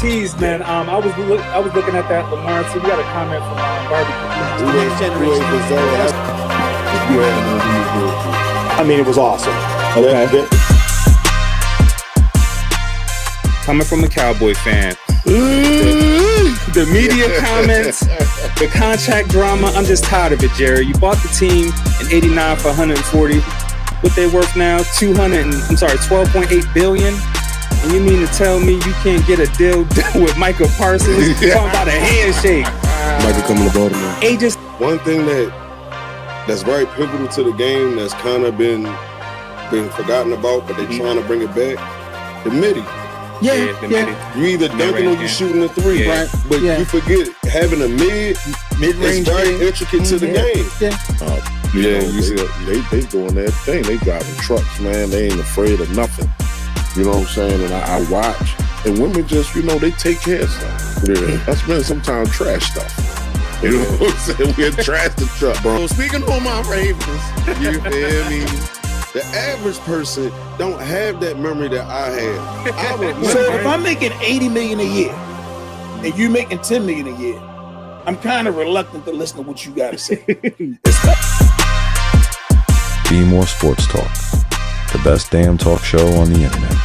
tease, man. I was looking at that Lamar too. We got a comment from I mean, it was awesome. Okay. Coming from a Cowboy fan. The media comments, the contract drama, I'm just tired of it, Jerry. You bought the team in 89 for 140. What they worth now? 12.8 billion. And you mean to tell me you can't get a deal done with Michael Parsons? Talking about a handshake. Michael coming to Baltimore. Agents. One thing that's very pivotal to the game that's kind of been forgotten about, but they're trying to bring it back. The midi. Yeah. You either dunking or you shooting a three, right? But you forget having a mid-range is very intricate to the game. You see, they doing that thing. They driving trucks, man. They ain't afraid of nothing. You know what I'm saying? And I watch, and women just, they take care of stuff. Yeah. That's been sometimes trash stuff. You know what I'm saying? We'll trash the truck, bro. So speaking of my Ravens, you feel me? The average person don't have that memory that I have. So if I'm making $80 million a year and you making $10 million a year, I'm kind of reluctant to listen to what you got to say. Bmore Sports Talk, the best damn talk show on the internet.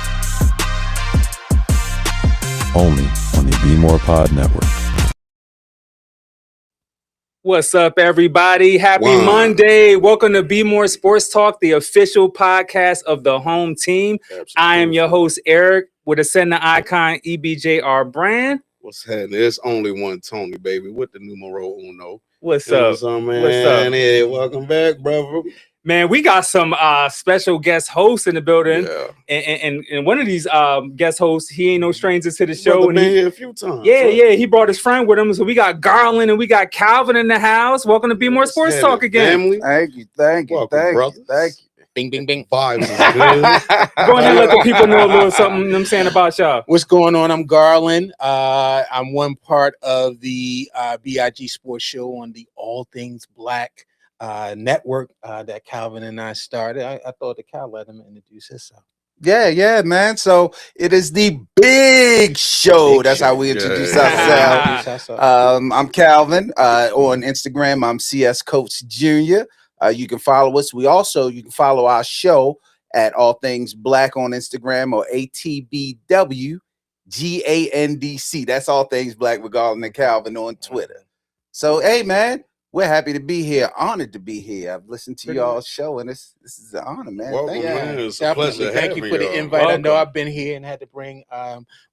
Only on the BmorePod network. What's up, everybody? Happy Monday. Welcome to Bmore Sports Talk, the official podcast of the home team. Absolutely. I am your host, Eric, with a sender icon, EBJR brand. What's happening? There's only one Tony, baby, with the numero uno. What's up, man? What's up? Hey, welcome back, brother. Man, we got some special guest hosts in the building, and one of these guest hosts, he ain't no stranger to the show. Been here a few times. Yeah, he brought his friend with him. So we got Garland and we got Calvin in the house. Welcome to Bmore Sports Talk again. Family. Thank you. Bing, bing, bing. Vibes is good. Go ahead and let the people know a little something I'm saying about y'all. What's going on? I'm Garland. I'm one part of the BIG Sports Show on the All Things Black network that Calvin and I started. I thought that Cal let him introduce himself. Yeah, man. So it is the big show. That's how we introduce ourselves. I'm Calvin. On Instagram, I'm cscoatesjr. You can follow us. You can follow our show at All Things Black on Instagram, or ATBWGANDC. That's All Things Black with Garland and Calvin on Twitter. So, hey, man, we're happy to be here. Honored to be here. I've listened to y'all's show, and this is an honor, man. Welcome, man. It's a pleasure. Thank you for the invite. Welcome. I know I've been here and had to bring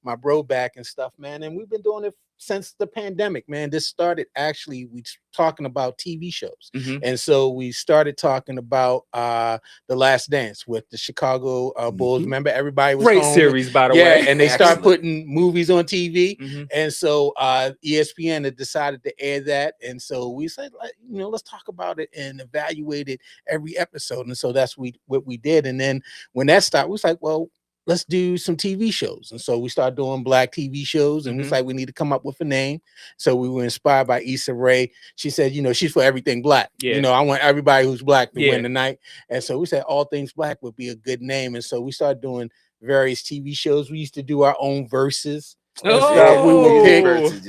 my bro back and stuff, man. And we've been doing it since the pandemic, man. This started we talking about TV shows. And so we started talking about The Last Dance with the Chicago Bulls. Remember, everybody was great home. Series, by the way. And they started putting movies on TV. And so ESPN had decided to air that. And so we said, let's talk about it and evaluate it every episode. And so that's what we did. And then when that started, we was like, well, let's do some TV shows. And so we started doing black TV shows, and we was like, we need to come up with a name. So we were inspired by Issa Rae. She said, she's for everything black. I want everybody who's black to win tonight. And so we said All Things Black would be a good name. And so we started doing various TV shows. We used to do our own verses. We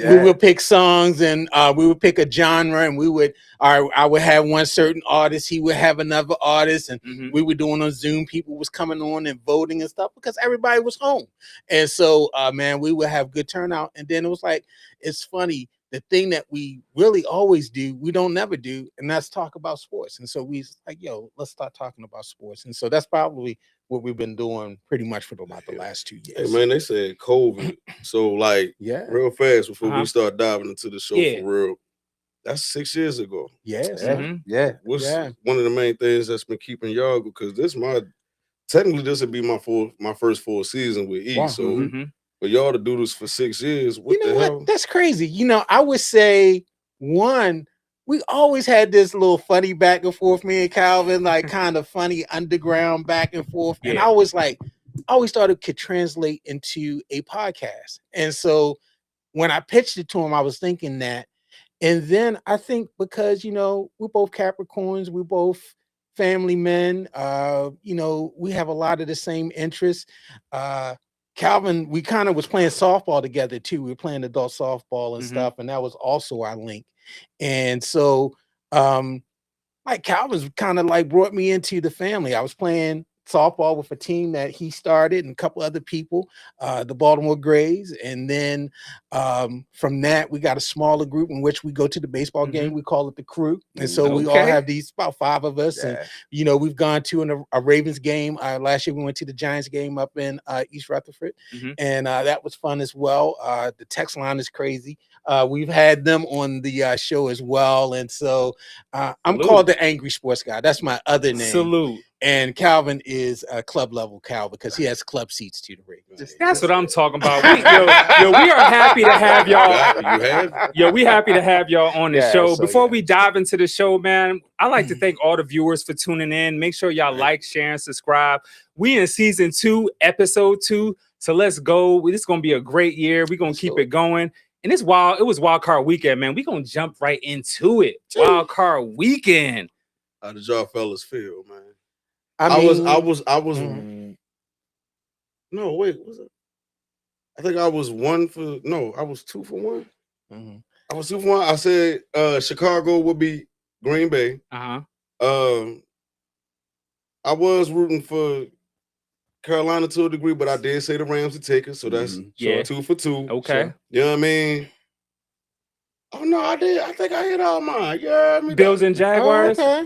would pick songs, and we would pick a genre, and I would have one certain artist, he would have another artist, and we were doing on Zoom. People was coming on and voting and stuff because everybody was home. And so man, we would have good turnout. And then it was like, it's funny, the thing that we really always do, we don't never do, and that's talk about sports. And so we like, let's start talking about sports. And so that's probably what we've been doing pretty much for about the last 2 years. Hey, man, they said COVID. So, real fast before we start diving into the show for real, that's 6 years ago. Yes. What's one of the main things that's been keeping y'all? Because this would be my first full season with E. Wow. So, for y'all to do this for 6 years, what the hell? That's crazy. I would say, one, we always had this little funny back and forth, me and Calvin, like kind of funny underground back and forth. And I always thought it could translate into a podcast. And so when I pitched it to him, I was thinking that. And then I think because, we're both Capricorns, we're both family men, we have a lot of the same interests. Calvin, we kind of was playing softball together too. We were playing adult softball and stuff, and that was also our link. And so, like Calvin's kind of like brought me into the family. I was playing softball with a team that he started and a couple other people, the Baltimore Grays. And then from that, we got a smaller group in which we go to the baseball game. We call it the crew. And so we all have these, about 5 of us. And, you know, we've gone to a Ravens game. Last year, we went to the Giants game up in East Rutherford. And that was fun as well. The text line is crazy. We've had them on the show as well. And so I'm called the Angry Sports Guy. That's my other name. Salute. And Calvin is a club level Calvin because he has club seats to the Ravens. That's what I'm talking about. We are happy to have y'all. We happy to have y'all on the show. So, before we dive into the show, man, I like to thank all the viewers for tuning in. Make sure y'all like, share, and subscribe. We in season 2, episode 2. So let's go. This is gonna be a great year. We're gonna keep it going. And it was wild card weekend, man. We're gonna jump right into it. Wild card weekend. How did y'all fellas feel, man? I was no, wait, was it? I think I was 2 for 1. I was 2 for 1. I said Chicago would be Green Bay. I was rooting for Carolina to a degree, but I did say the Rams to take it, so that's 2 for 2. Okay. So, you know what I mean? Oh no, I did. I think I hit all mine. Yeah, Bills and Jaguars. I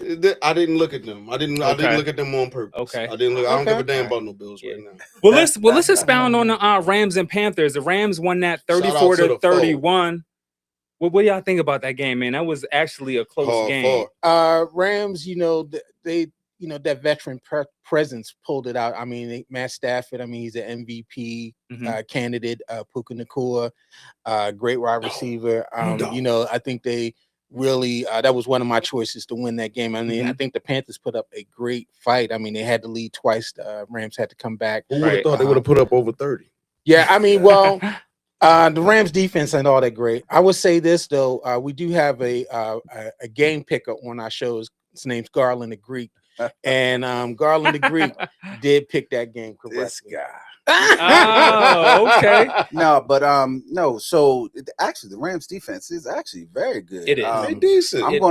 didn't look at them. I didn't look at them on purpose. Okay. I didn't look. I don't give a damn about no Bills right now. Well, let's expound on the Rams and Panthers. The Rams won that 34-31. What do y'all think about that game, man? That was actually a close game. Rams, you know, they that veteran presence pulled it out. I mean, Matt Stafford, I mean, he's an MVP candidate. Puka Nacua, great wide receiver. You know, I think they really, that was one of my choices to win that game. I mean, I think the Panthers put up a great fight. I mean, they had to lead twice. The Rams had to come back. Who would have thought they would have put up over 30? Yeah, I mean, well, the Rams defense ain't all that great. I would say this, though. We do have a game picker on our shows. His name's Garland the Greek. And Garland the Greek did pick that game correctly. This guy. Oh, okay. No. So actually, the Rams defense is actually very good. It is. They decent.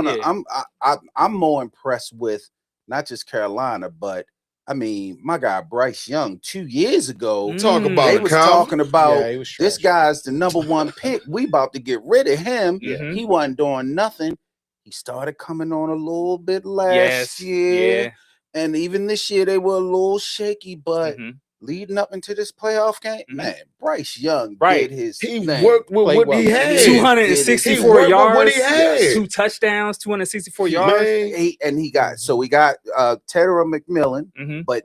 I'm more impressed with not just Carolina, but I mean, my guy Bryce Young 2 years ago. Talking about this guy's the #1 pick. We about to get rid of him. He wasn't doing nothing. He started coming on a little bit last year. And even this year, they were a little shaky. But leading up into this playoff game, man, Bryce Young did his thing. He worked with what he had. 264 yards, 2 touchdowns, 264 yards. We got Tedera McMillan, but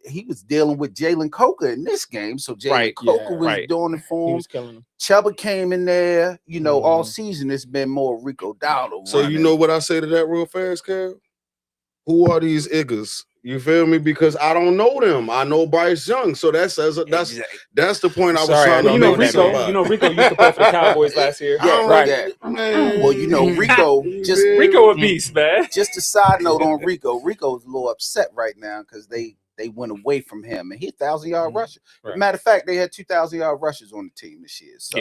he was dealing with Jalen Coker in this game. So Jalen Coker was doing it for him. He was killing him. Chuba came in there, you know, all season it's been more Rico Dowdle. So you know what I say to that real fast, Cal? Who are these Iggers? You feel me? Because I don't know them. I know Bryce Young. So that's the point I was trying to make. Rico used to play for the Cowboys last year. Well, you know, Rico Rico a beast, man. Just a side note on Rico. Rico's a little upset right now because they went away from him, and he 1,000-yard rusher. Matter of fact, they had 2,000-yard rushers on the team this year. So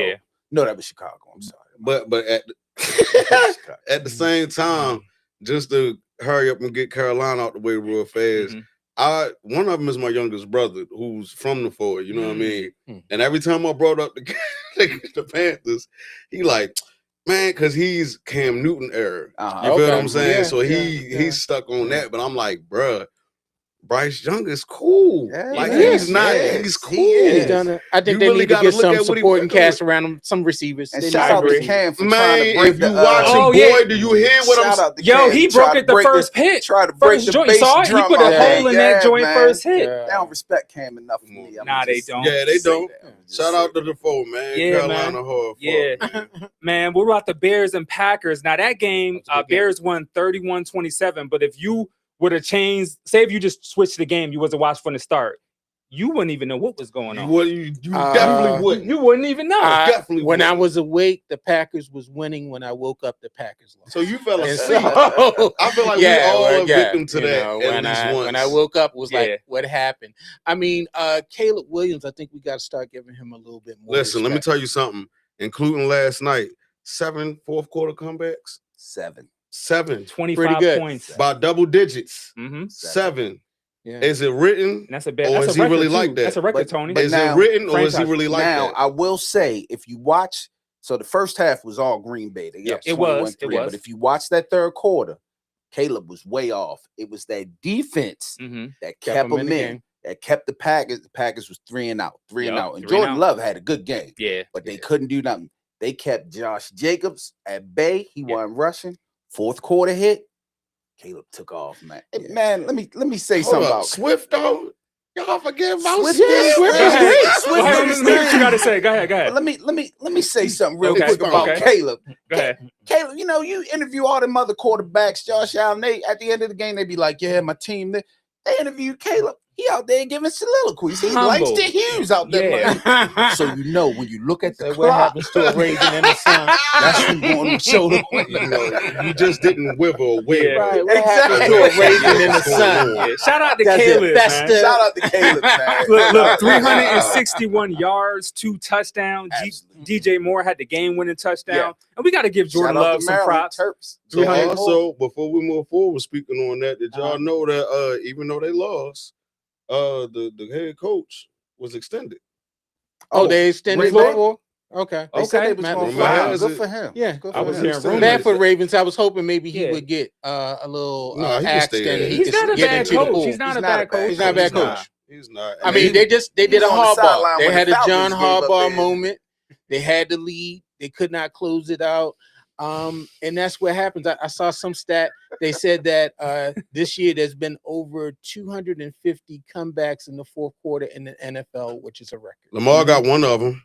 no, that was Chicago. I'm sorry, but at the same time, just to hurry up and get Carolina out the way real fast. One of them is my youngest brother, who's from the Ford. You know what I mean? And every time I brought up the Panthers, he like, man, because he's Cam Newton era. You feel what I'm saying? So he's stuck on that. But I'm like, bruh, Bryce Young is cool. He's cool. I think they need to get some supporting cast around him, some receivers. And shout out to Cam for trying to break the boy, do you hear what I'm saying? He broke it the first hit. Try to break the bass drum. He put a hole in that joint first hit. They don't respect Cam enough for me. Nah, they don't. Yeah, they don't. Shout out to the Defoe, man. Carolina hard. Yeah. Man, what about the Bears and Packers? Now, that game, Bears won 31-27, but if you would have changed, say if you just switched the game, you wasn't watched from the start, you wouldn't even know what was going on. You definitely wouldn't. You wouldn't even know. Definitely when I wouldn't. was awake, the Packers was winning. When I woke up, the Packers lost. So you fell And asleep. so- I feel like Yeah, we all well, are victim to you that. know, at when least once. I woke up, it was Yeah. like, what happened? I mean, Caleb Williams, I think we got to start giving him a little bit more. Listen, let me respect. tell you something. Including last night, 7 fourth quarter comebacks. 7. 7 25 Pretty good. points. by double digits. Mm-hmm. 7. Yeah. Is it written? And that's a bad. Or That's is a he record really too. like that? That's a record, But- Tony. but Is now- it written or is he franchise. really like Now, that? I will say, if you watch, so the first half was all Green Bay. They Yeah, up it was, 21-3. it was. But if you watch that third quarter, Caleb was way off. It was that defense Mm-hmm. that Kept kept him in him the in, game. that kept the Packers. The Packers was 3 and out. And Three Jordan and out. Love had a good game, Yeah. but they couldn't do nothing. They kept Josh Jacobs at bay. He Yeah. wasn't rushing. Fourth quarter hit. Caleb took off, man. Hey, man, let me say Hold something up. about Swift though. Y'all forget about Swift. Swift. Yeah, Go Swift is ahead. great. Go Swift ahead. is Let me hear what you great. got to say. Go ahead. Go ahead. Let me say something real Okay, quick about okay. Caleb. Go ahead. Caleb, you know, you interview all them other quarterbacks, Josh Allen. They at the end of the game, they be like, "Yeah, my team." They interview Caleb. He out there giving soliloquies. He Humble. Langston Hughes out there. Yeah. man. So you know when you look at the Say, what clock, happens to a raven in the sun? that's when you on the shoulder. You know, you just didn't wither a wig. Yeah. Right. What Exactly. happens to a raven in the What's going sun? on? Yeah. Shout out to That's it. Caleb, That's man. the- Shout out to Caleb, man. Look, 361 yards, 2 touchdowns. Absolutely. DJ Moore had the game-winning touchdown, Yeah. and we got to give Jordan Shout out Love to some Maryland props. Terps. So 300 also, before we move forward, speaking on that, did y'all know that even though they lost, the head coach was extended. Oh, they extended Green Bay? before? Okay. They said they was Matt going Rumor fire. has Good it- for him. Yeah, good I for was him. hearing rumors. Bad for Ravens. I was hoping maybe he Yeah. would get a little No, he can axed stay and there. he He's could not a get bad into the coach. pool. He's not a He's bad coach. He's not a bad coach. He's not. I mean, they did was a on the hardball. sideline They when had the a Falcons John gave up Harbaugh there. moment. They had the lead. They could not close it out. And that's what happens. I saw some stat. They said that this year there's been over 250 comebacks in the fourth quarter in the NFL, which is a record. Lamar got one of them.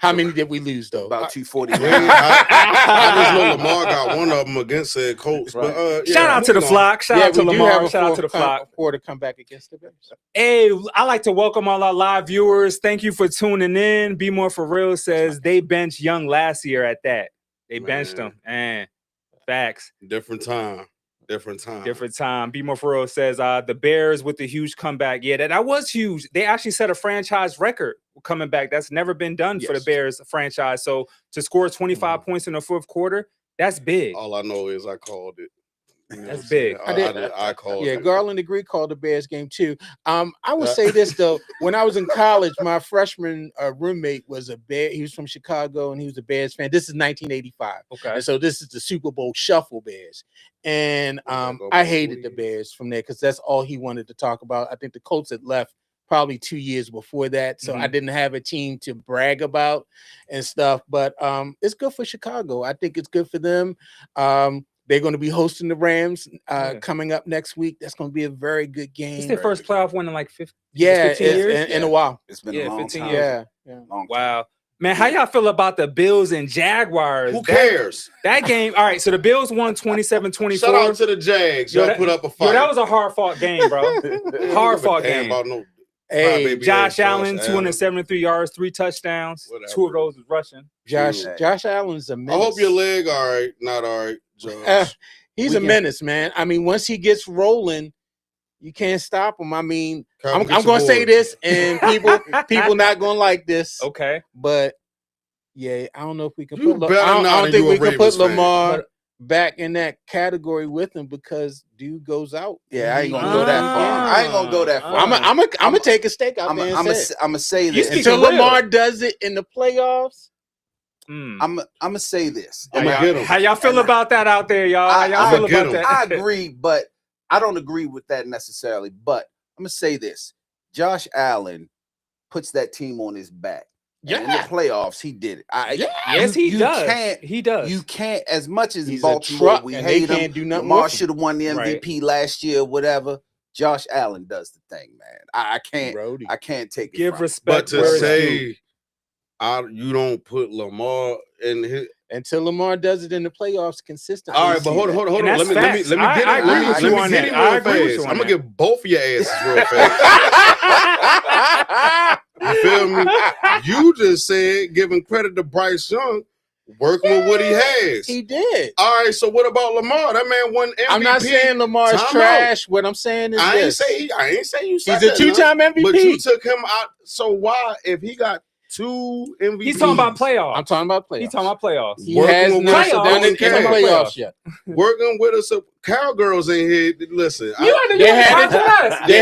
How many did we lose though? About 240. I just know Lamar got one of them against said coach. But Shout out to the flock. Shout out to we do Lamar. have a Shout out to the flock. quarter comeback against the Bears. Hey, I like to welcome all our live viewers. Thank you for tuning in. Be More For Real says they benched Young last year at that. They benched him. And facts. Different time. Different time. Be More For Real says the Bears with the huge comeback. Yeah, that was huge. They actually set a franchise record coming back. That's never been done for the Bears franchise. So to score 25 points in the fourth quarter, that's big. All I know is I called it. You know That's what I'm saying? big. I called Yeah, it. Garland agreed, called the Bears game too. I would say this though. When I was in college, my freshman roommate was a Bear. He was from Chicago and he was a Bears fan. This is 1985. Okay. And so this is the Super Bowl shuffle Bears. And go I back hated the 4 years. Bears from there because that's all he wanted to talk about. I think the Colts had left probably 2 years before that. So I didn't have a team to brag about and stuff. But it's good for Chicago. I think it's good for them. They're going to be hosting the Rams coming up next week. That's going to be a very good game. It's their first playoff win in like 15 years years? in a while. It's been Yeah, a long 15 time. years. Yeah. Long time. Wow. Man, how y'all feel about the Bills and Jaguars? Who cares? That game. All right, so the Bills won 27-24. Shout out to the Jags. Yo, Y'all that- put up a Yo, fight. that was a hard-fought game, bro. Hard-fought game. About no Hey, crybaby Josh ass Allen, Allen. 273 yards, 3 touchdowns. Whatever. 2 of those was rushing. Josh Allen's a I menace. hope your leg all right. Not all right, Josh. He's We a can- menace, man. I mean, once he gets rolling, you can't stop him. I mean, Calvin, I'm get your going to say board. this, and people not going to like this. Okay. But yeah, I don't know if we can You put. better I don't not, and think you a we can Ravens put fan. Lamar back in that category with him because dude goes out. Yeah, I ain't gonna go that far. I ain't gonna go that far. I'm gonna take a stake out I'm there and gonna say it. I'm say You this. speak- Until Speaking Lamar real. does it in the playoffs. I'm gonna say this. I'm gonna get him. How y'all feel about that out there, y'all? How y'all I feel get about him. that? I agree, but I don't agree with that necessarily. But I'm gonna say this: Josh Allen puts that team on his back. And in the playoffs, he did it. Yes, he does. He does. You can't, as much as He's a Baltimore, truck, we and they hate can't him. do nothing Lamar with him. should have won the MVP last year, whatever. Josh Allen does the thing, man. I can't. Brody. I can't take it. Give from him. respect. But where to it's say you don't put Lamar in his. Until Lamar does it in the playoffs consistently. All right, but hold on. And that's Let me facts. let me get I it. agree Let with me you on get that. it I real agree with you fast. on I'm gonna that. get both of your asses real fast. You just said giving credit to Bryce Young, working with what he has. He did. All right, so what about Lamar? That man won MVP. I'm not saying Lamar's trash. What I'm saying is I ain't say you said he's a two-time MVP. But you took him out. So why, if he got 2 MVPs? He's talking about playoffs. I'm talking about playoffs. He's talking about playoffs. He has not done it in the playoffs yet. Working with us, cowgirls in here. Listen, they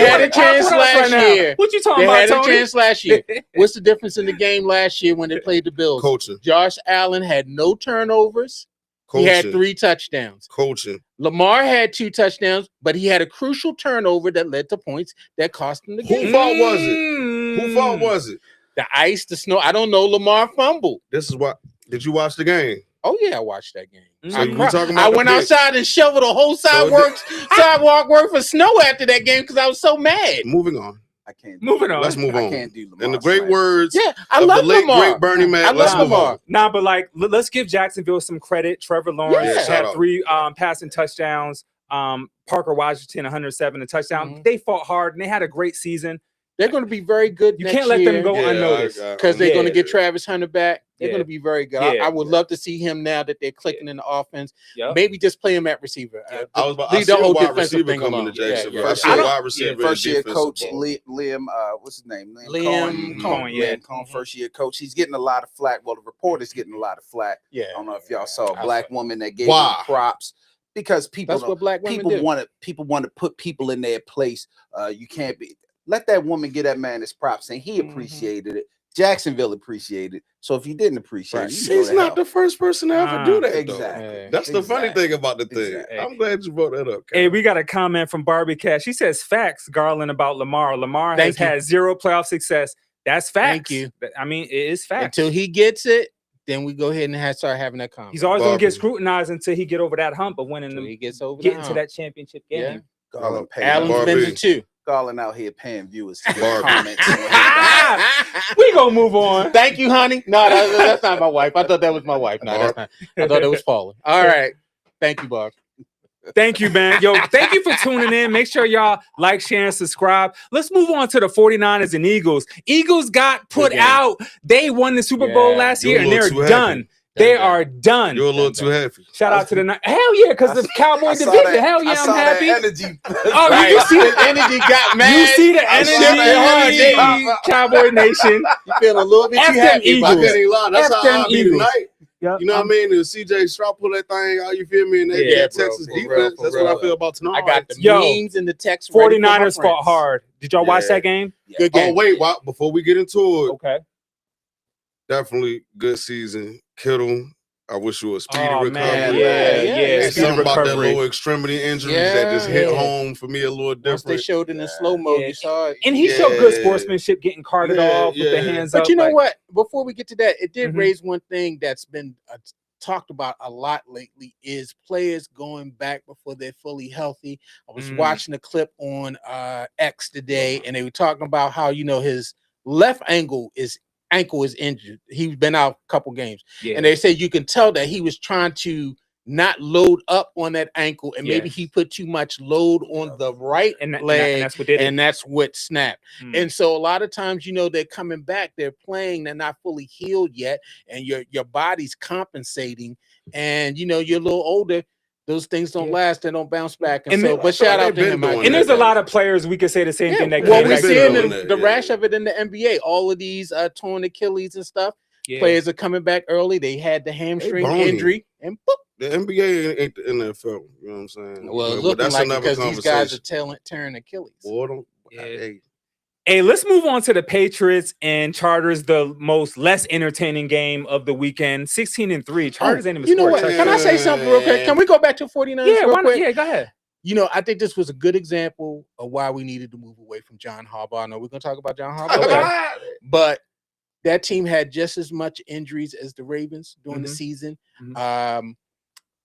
had a chance last year. What you talking about, They had Tony? a chance last year. What's the difference in the game last year when they played the Bills? Coaching. Josh Allen had no turnovers. He had 3 touchdowns. Coaching. Lamar had 2 touchdowns, but he had a crucial turnover that led to points that cost him the game. Who fault was it? Who fault was it? The ice, the snow. I don't know. Lamar fumbled. This is what. Did you watch the game? Oh yeah, I watched that game. So you talking about I went outside and shoveled a whole sidewalk worth of snow after that game because I was so mad. Moving on. I can't. Moving on. Let's move on. I can't do Lamar. In the great words, I of love the late Lamar. great Bernie Mac. I Let's love move Lamar. on. Nah, but like, let's give Jacksonville some credit. Trevor Lawrence shout had out. 3 passing touchdowns. Parker Washington 107 a touchdown. They fought hard and they had a great season. They're going to be very good. You next can't let year. them go unnoticed because they're going to get Travis Hunter back. They're Yeah. going to be very good. Yeah. I would love to see him now that they're clicking in the offense. Yep. Maybe just play him at receiver. I was about Leave to the whole wide defensive receiver thing coming alone. to Jacksonville. Yeah, I yeah. see a wide receiver. First year defensive coach ball. Liam, what's his name? Liam Cohen, yeah. Liam Cohen, first year coach. He's getting a lot of flack. Well, the reporter's getting a lot of flack. Yeah. I don't know if y'all saw a black woman that gave Why? him props because people That's what black women people do. want to put people in their place. You can't be let that woman get that man his props, and he appreciated it. Jacksonville appreciated it. So if you didn't appreciate it, you He's not the first person to ever do that. Exactly. Though. That's the funny thing about the thing. Exactly. I'm glad you brought that up. Hey, we got a comment from Barbie Cat. She says facts, Garland, about Lamar. Lamar has had 0 playoff success. That's facts. Thank you. I mean, it is facts. Until he gets it, then we go ahead and start having that conversation. He's always going to get scrutinized until he get over that hump of winning Until he gets over getting the to hump. that championship game. Yeah. Garland Allen's been to 2. Garland out here paying viewers to Barbie. comment. We gonna move on. Thank you, honey. No, that's not my wife. I thought that was my wife. No, that's not. I thought it was Paula. All right. Thank you, Barb. Thank you, man. Yo, thank you for tuning in. Make sure y'all like, share, and subscribe. Let's move on to the 49ers and Eagles. Eagles got put out. They won the Super Bowl last year, and they're done. They are done. You're a little too happy. Shout out to the hell yeah, because the Cowboy division. Hell yeah, I'm happy. Energy. Oh, Right. you see The energy got mad. You see the energy, Cowboy Nation. You feel a little bit F too them happy. Eagles. I can't even lie. That's F how them I be Eagles. tonight. Yep. You know what I mean? If CJ Stroud pull that thing out, you feel me? And they Yeah, get bro, Texas for real, defense. for That's real. what I feel about tonight. I got the Yo, memes and the text. ready for my 49ers fought friends. hard. Did y'all watch Yeah. that game? Good Oh, game. wait. Before we get into it, Okay. definitely good season. Kittle, I wish you a speedy Oh, recovery. man. Yeah, And yeah. Speedy something about that recovery. low extremity injuries that just hit Yeah. home for me a little Once they different. showed it in slow mo, Yeah. you saw it. And he showed good Yeah. sportsmanship, getting carted Yeah, off with the yeah. hands up. But you know like- what? Before we get to that, it did Mhm. raise one thing that's been talked about a lot lately is players going back before they're fully healthy. I was watching a clip on X today, and they were talking about how his left ankle is injured. He's been out a couple games, Yeah. and they said you can tell that he was trying to not load up on that ankle, and maybe Yes. he put too much load on the right and leg, that's what did it. and that's what snapped. Mm. And so a lot of times, they're coming back, they're playing, they're not fully healed yet, and your body's compensating. And you're a little older, those things don't last, they don't bounce back. And And so, then- but shout out to they've him. been doing And there's a that. lot of players we could say the same thing that well, came we're back. been seeing doing the that, rash yeah. of it in the NBA. All of these torn Achilles and stuff. Yeah. Players are coming back early. They had the hamstring bony. injury, and boop. The NBA ain't the NFL. You know what I'm saying? Well, But it's looking that's like another because these guys are conversation. tearing Achilles. Boy, don't- Yeah. hey, Hey, let's move on to the Patriots and Chargers, the most less entertaining game of the weekend. 16-3. Chargers ain't even You know scored a what? touchdown. Can I say something real quick? Can we go back to 49ers Yeah, real why not? quick? Yeah, go ahead. I think this was a good example of why we needed to move away from John Harbaugh. I know we're going to talk about John Harbaugh, Okay. but that team had just as much injuries as the Ravens during the Mhm. season. Mhm.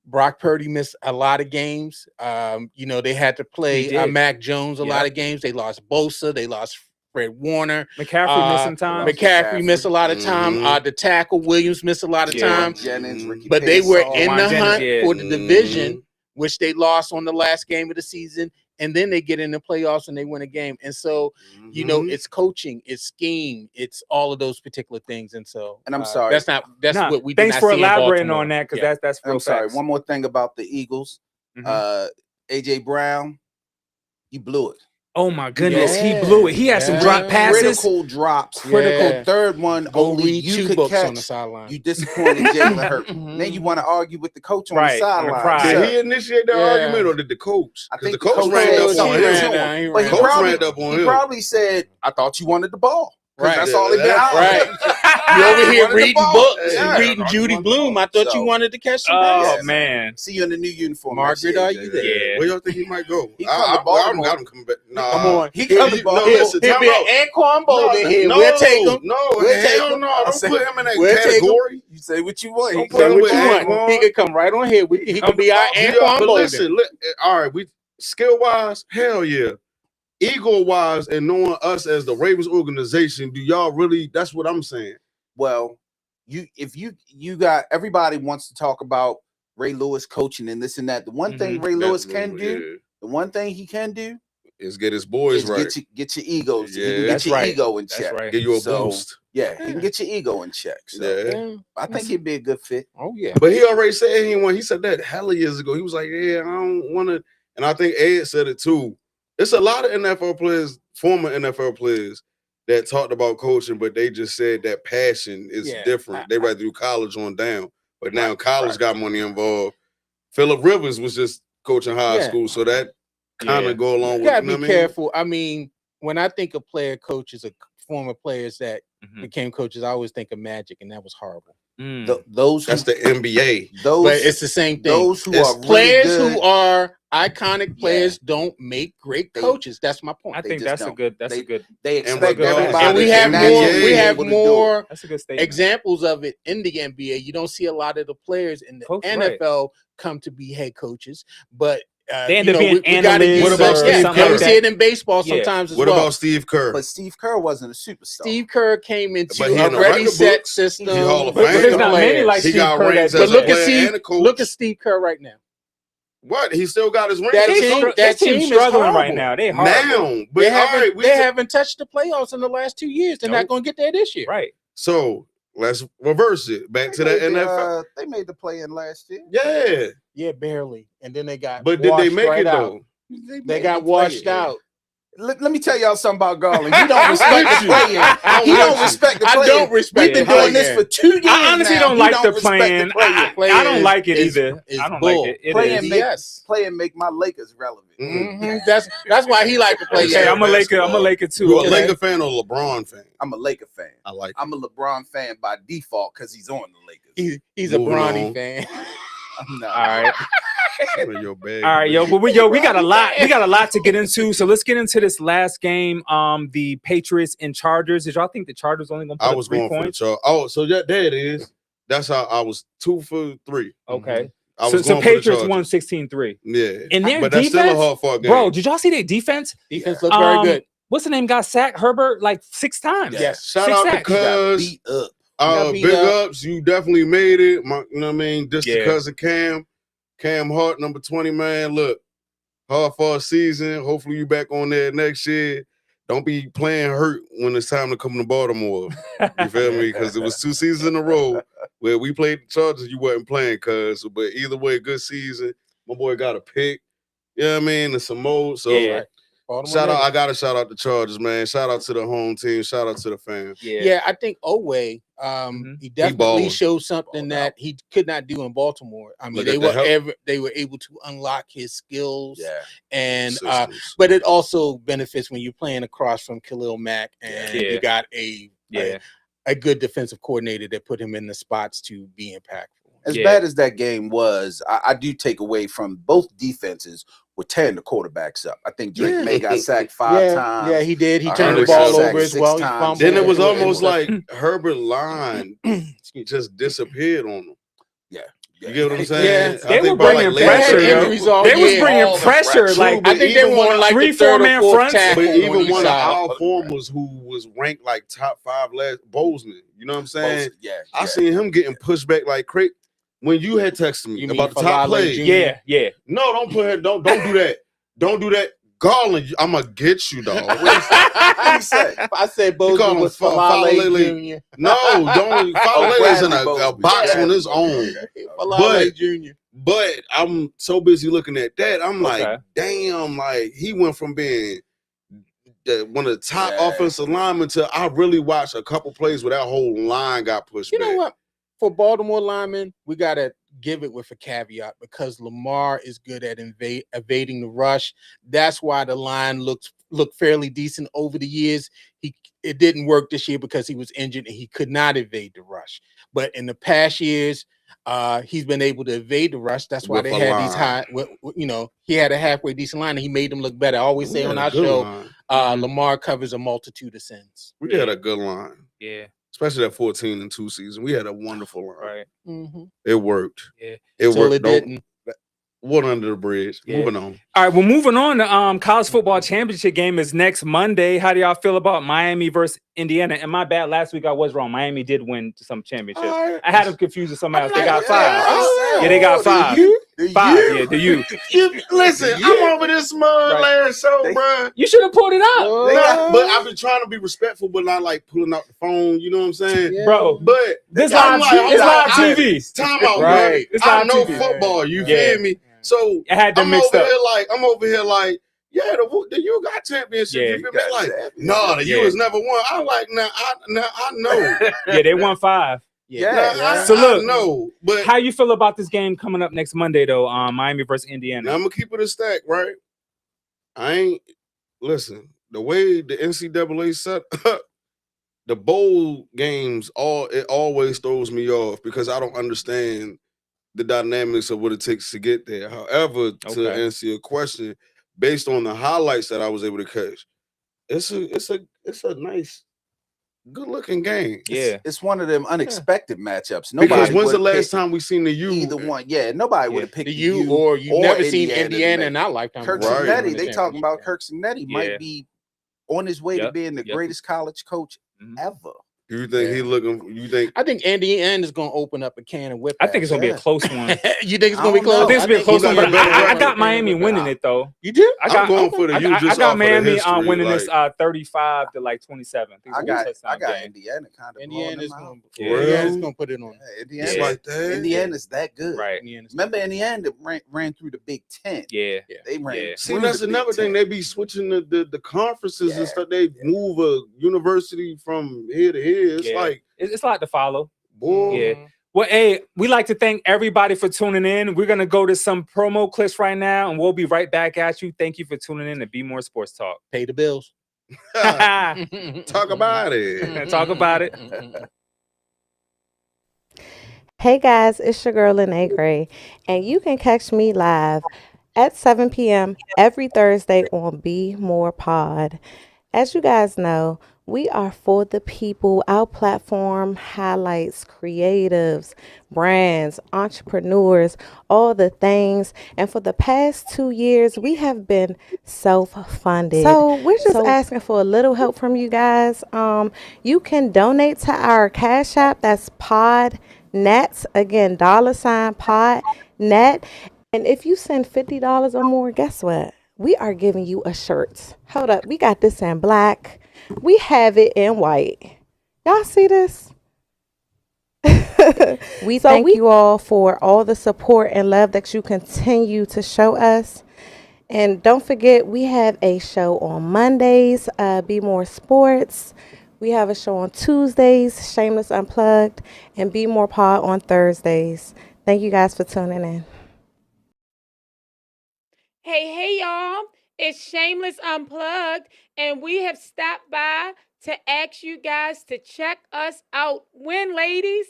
Brock Purdy missed a lot of games. They had to He play did. Mac Jones a Yeah. lot of games. They lost Bosa. They lost Fred Warner. McCaffrey missed some time. McCaffrey missed a lot of time. Mhm. The tackle Williams missed a lot of Yeah. time. Jennings, Ricky But they were Pearsall. in Juwan the Jennings, hunt yeah. for the Mhm. division, which they lost on the last game of the season. and then they get in the playoffs and they win a game. And so, you know, it's coaching, it's scheme, it's all of those particular things. And so, and I'm sorry, that's what we. Thanks did not for see in elaborating Baltimore. on that because that's real. I'm sorry. Facts. One more thing about the Eagles. AJ Brown, you blew it. Oh my goodness, he blew it. He had some drop passes, critical drops, critical third one. Only you could catch on the sideline. You disappointed Jalen Hurts. Then you want to argue with the coach on the sideline. Did he initiate that argument or did the coach? I think the coach ran up on him. But he probably said, "I thought you wanted the ball." Right, that's all he been out. Right, you over here reading books, reading Judy Blume. I thought you wanted to catch some. Oh man, see you in the new uniform. Margaret, are you there? Yeah. Where y'all think he might go? I don't got him coming back. Nah. Come on, he coming. No, listen, he'll be an Anquan Bolden here. We'll take him. We'll take him. No, don't put him in that category. You say what you want. Don't put him with Anquan. He could come right on here. He could be our Anquan Bolden. But listen, all right, we skill wise, hell yeah. Ego wise, and knowing us as the Ravens organization, do y'all really? That's what I'm saying. Well, if you got everybody wants to talk about Ray Lewis coaching and this and that. The one thing Ray Lewis can do, the one thing he can do is get his boys right. Get your egos. Yeah, get your ego in check. Right. Get you a boost. Yeah, he can get your ego in check. So I think he'd be a good fit. Oh yeah. But he already said he won. He said that hella years ago. He was like, yeah, I don't want to. And I think Ed said it too. It's a lot of NFL players, former NFL players, that talked about coaching, but they just said that passion is different. They rather do college on down. But now college got money involved. Phillip Rivers was just coaching high school, so that kind of go along with. You gotta be careful. I mean, when I think of player coaches, or former players that became coaches, I always think of Magic, and that was horrible. That's the NBA. But it's the same thing. Those who are players really who are iconic players don't make great coaches. That's my point. I think that's a good. They expect everybody. And we have more. We have more. That's a good statement. Examples of it in the NBA. You don't see a lot of the players in the NFL come to be head coaches, but. They end up being analysts. What about Steve Kerr? We see it in baseball sometimes as well. What about Steve Kerr? But Steve Kerr wasn't a superstar. Steve Kerr came into a ready set system. He's Hall of Fame. There's not many like Steve Kerr. But look at Steve Kerr right now. What? He still got his ring. That team is struggling right now. They haven't touched the playoffs in the last 2 years. They're not going to get there this year. Right. So let's reverse it back to the NFL. They made the play in last year. Yeah. Yeah, barely. And then they got. But did they make it though? They got washed out. Let me tell y'all something about Garland. He don't respect the play-in. He don't respect the play-in. I don't respect. We've been doing this for 2 years. I honestly don't like the play-in. I don't like it either. I don't like it. Play-in make my Lakers relevant. That's why he like to play. Okay, I'm a Laker too. You a Laker fan or LeBron fan? I'm a Laker fan. I'm a LeBron fan by default because he's on the Lakers. He's a Bronny fan. I'm not. All right. All right, but we got a lot. We got a lot to get into. So let's get into this last game. The Patriots and Chargers. Did y'all think the Chargers only gonna put up 3 points? So there it is. That's how I was 2 for 3. Okay. So Patriots won 16-3. Yeah. And their but defense, that's still a hard fought game. Bro, did y'all see their defense? Defense looked very good. What's the name? Got sacked Herbert like 6 times. Yes. Shout out to Cuz. Beat up. Big ups. You definitely made it. You know what I mean? Just the cousin Cam Hart, number 20, man. Look, hard for a season. Hopefully you back on there next year. Don't be playing hurt when it's time to come to Baltimore. You feel me? Because it was 2 seasons in a row where we played the Chargers. You wasn't playing, cuz. But either way, good season. My boy got a pick. You know what I mean? And some more. So I gotta shout out the Chargers, man. Shout out to the home team. Shout out to the fans. Yeah, I think Oweh, he definitely showed something that he could not do in Baltimore. I mean, they were able to unlock his skills. Yeah. And but it also benefits when you're playing across from Khalil Mack and you got a good defensive coordinator that put him in the spots to be impactful. As bad as that game was, I do take away from both defenses were tearing the quarterbacks up. I think Drake May got sacked 5 times. Yeah, he did. He turned the ball over as well. Then it was almost like Herbert line just disappeared on him. Yeah. You get what I'm saying? Yeah, they were bringing pressure. They was bringing pressure. Like I think they wanted like 3 4-man fronts. But even one of our formers who was ranked like top 5 last, Bozeman. You know what I'm saying? I seen him getting pushed back like crazy. When you had texted me about the top play, yeah. No, don't do that. Don't do that. Garland, I'm gonna get you, dog. What he say? I said call Bozeman him was Falele. Jr. No, don't. Falele's in Bradley a Bozeman. box Yeah. on his own. Falele Jr. But I'm so busy looking at that. I'm like, Okay. damn, like he went from being one of the top Yeah. offensive linemen to I really watched a couple plays where that whole line got pushed You back. know what? For Baltimore linemen, we gotta give it with a caveat because Lamar is good at evading the rush. That's why the line looked fairly decent over the years. It didn't work this year because he was injured and he could not evade the rush. But in the past years, he's been able to evade the rush. That's why With they a had these line. high. He had a halfway decent line and he made them look better. I always say We on had a our good show, line. Lamar covers a multitude of sins. We had a good line. Yeah. Especially that 14-2 season. We had a wonderful line. Right. Mm-hmm. It worked. Yeah. It Until worked. it didn't. Water under the bridge. Yeah. Moving on. All right, well, moving on. The college football championship game is next Monday. How do y'all feel about Miami versus Indiana? And my bad, last week I was wrong. Miami did win some championship. Right. I had them confused with somebody else. They got Yeah. five. Oh, Yeah, they got five. The Five. U? Yeah, the U. Listen, I'm over this mud Right. last show, They- bruh. You should have pulled it up, But I've been trying to be respectful, but not like pulling out the phone. You know what I'm saying? Yeah. bro. But This I'm live, like, it's I'm live like, TV. time out, Right. bro. It's I live know TV. football. You Yeah. feel me? So I had them I'm mixed over up. here like, yeah, the U got championships. Yeah. You feel me? Like, no, the U Yeah. has never won. I'm like, I know. Yeah, they won 5. Yeah. So look, I know. But how you feel about this game coming up next Monday, though? Miami versus now Indiana. I'm gonna keep it a stack, right? Listen, the way the NCAA set up the bowl games, it always throws me off because I don't understand the dynamics of what it takes to get there. However, to Okay. answer your question, based on the highlights that I was able to catch, it's a nice, good looking game. Yeah. It's one of them unexpected matchups. Because when's the would've last picked time we seen the U? either one? Yeah, nobody would have picked The U or you've never seen Indiana in our lifetime. Kirk Right. Cinetti, they talking about Kirk Cinetti Yeah. might be on his way to being the greatest college coach ever. You think he looking? You think? I think Indiana is going to open up a can of whip. I think it's going to be a close one. You think it's I going to be don't close? know. I think it's going to be a close one, but I got better Miami winning it, though. You do? I'm going for the U I just got off of the Miami history, winning like- this 35 to like 27. I got Indiana kind of Indiana's blowing them out. Indiana's going to put it on. Yeah, Indiana, It's like that. Indiana's that good. Right. Remember, Indiana ran through the Big Ten. Yeah. They ran. Yeah. See, through that's the Big another thing. Ten. They be switching the conferences and Yeah. stuff. They move a university from here to here. It's Yeah. like, It's a lot to follow. boy. Yeah. Well, hey, we like to thank everybody for tuning in. We're going to go to some promo clips right now, and we'll be right back at you. Thank you for tuning in to Bmore Sports Talk. Pay the bills. Talk about it. Talk about it. Hey guys, it's your girl Lene Gray, and you can catch me live at 7 p.m. every Thursday on BmorePod. As you guys know, we are for the people. Our platform highlights creatives, brands, entrepreneurs, all the things. And for the past 2 years, we have been self-funded. So we're just asking for a little help from you guys. You can donate to our Cash App. That's PodNet. Again, $PodNet. And if you send $50 or more, guess what? We are giving you a shirt. Hold up. We got this in black. We have it in white. Y'all see this? We thank you all for all the support and love that you continue to show us. And don't forget, we have a show on Mondays, Bmore Sports. We have a show on Tuesdays, Shameless Unplugged, and BmorePod on Thursdays. Thank you guys for tuning in. Hey, y'all. It's Shameless Unplugged, and we have stopped by to ask you guys to check us out. When, ladies?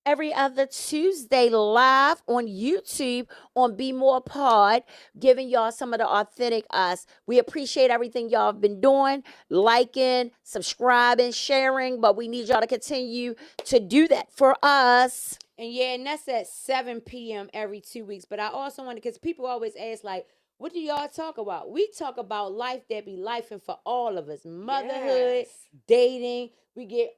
Every other Tuesday live on YouTube on BmorePod, giving y'all some of the authentic us. We appreciate everything y'all have been doing, liking, subscribing, sharing, but we need y'all to continue to do that for us. And that's at 7 p.m. every 2 weeks. But I also want to, because people always ask, like, what do y'all talk about? We talk about life that be life and for all of us. Motherhood, dating. We get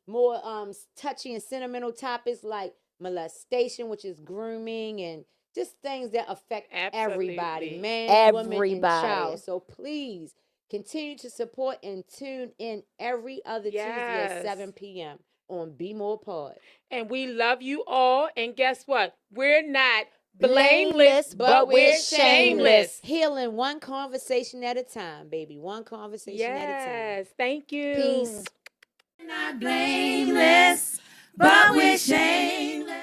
more touchy and sentimental topics like molestation, which is grooming, and just things that affect everybody, Absolutely. man, woman, and Everybody. child. So please continue to support and tune in every other Tuesday at Yes. 7 p.m. on BmorePod. And we love you all. And guess what? We're not Blameless, blameless, but we're shameless. shameless. Healing one conversation at a time, baby. One conversation at a time. Yes. Thank you. Peace. Not blameless, but we're shameless.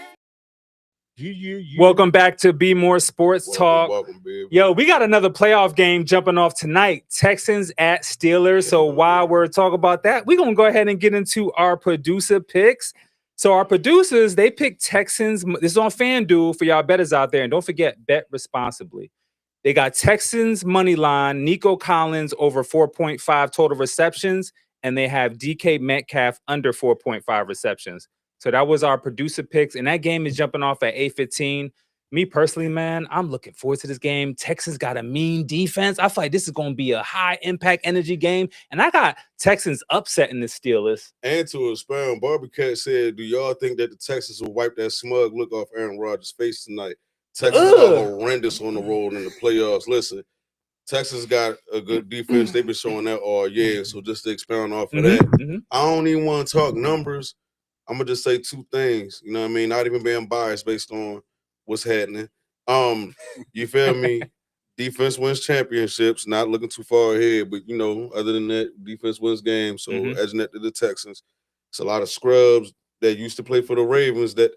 Welcome back to Bmore Sports Talk. Welcome, baby. Yo, we got another playoff game jumping off tonight. Texans at Steelers. So while we're talking about that, we're going to go ahead and get into our producer picks. So our producers, they picked Texans. This is on FanDuel for y'all bettors out there. And don't forget, bet responsibly. They got Texans money line, Nico Collins over 4.5 total receptions, and they have DK Metcalf under 4.5 receptions. So that was our producer picks, and that game is jumping off at 8:15. Me personally, man, I'm looking forward to this game. Texans got a mean defense. I feel like this is going to be a high-impact energy game, and I got Texans upsetting the Steelers. And to expound, Barbie said, do y'all think that the Texans will wipe that smug look off Aaron Rodgers' face tonight? Texans are horrendous on the road in the playoffs. Listen, Texas got a good defense. They've been showing that all year. So just to expound off of that, I don't even want to talk numbers. I'm going to just say two things. You know what I mean? Not even being biased based on what's happening. You feel me? Defense wins championships. Not looking too far ahead. But, you know, other than that, defense wins games. So edging that to the Texans. It's a lot of scrubs that used to play for the Ravens that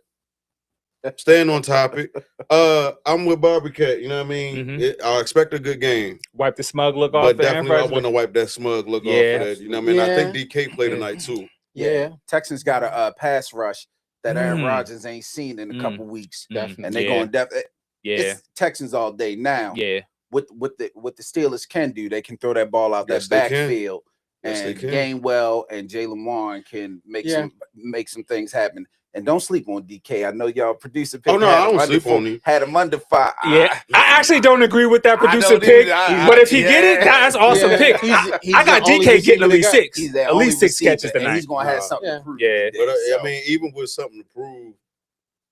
staying on topic. I'm with Barbie Cat. You know what I mean? I expect a good game. Wipe the smug look off. But definitely I want to wipe that smug look off of that. You know what I mean? I think DK played tonight too. Yeah. Texans got a pass rush that Aaron Rodgers ain't seen in a couple weeks. Definitely. And they're going it's Texans all day now. Yeah. What the Steelers can do, they can throw that ball out that backfield and Gainwell and Jalen Warren can make some things happen. And don't sleep on DK. I know y'all producer pick. Oh no, I don't sleep on him. Had him under 5. Yeah, I actually don't agree with that producer pick. But if he get it, that's awesome pick. I got DK getting at least 6. At least 6 catches tonight. He's gonna have something to prove. Yeah. But I mean, even with something to prove,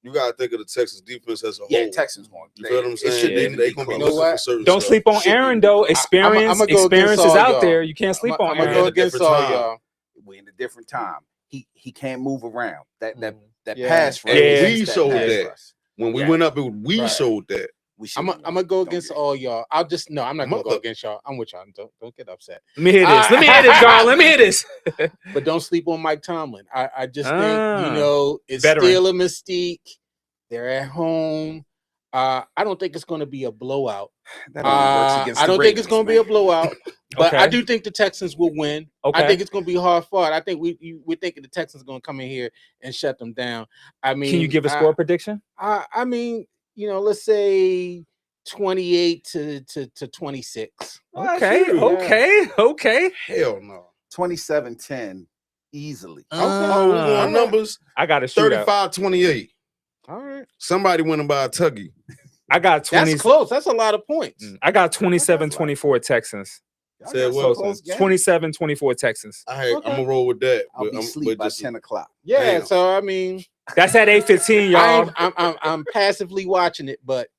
you gotta think of the Texas defense as a whole. Yeah, Texans going. You feel what I'm saying? They gonna be looking for certain Don't stuff. sleep on Aaron though. Experience is out there. You can't sleep on I'm gonna Aaron. go against all y'all. We're in a different time. He can't move around. That pass rush. We showed that. When we went up, we showed that. I'm gonna go against all y'all. I'm not gonna go against y'all. I'm with y'all. Don't get upset. Let me hear this. Let me hear this, Garland. Let me hear this. But don't sleep on Mike Tomlin. I just think, you know, it's Veteran. still a mystique. They're at home. I don't think it's going to be a blowout. I don't think it's going to be a blowout, but I do think the Texans will win. I think it's going to be hard fought. I think we're thinking the Texans are going to come in here and shut them down. I mean, can you give a score prediction? I mean, you know, let's say 28 to 26. Okay. Hell no. 27-10 easily. We going numbers. I got a shootout. 35-28. All right. Somebody winning by a tuggy. I got 20. That's close. That's a lot of points. I got 27-24 Texans. Said what? 27-24 Texans. I'm gonna roll with that. I'll be asleep by 10 o'clock. Yeah, so I mean, that's at 8:15, y'all. I'm passively watching it, but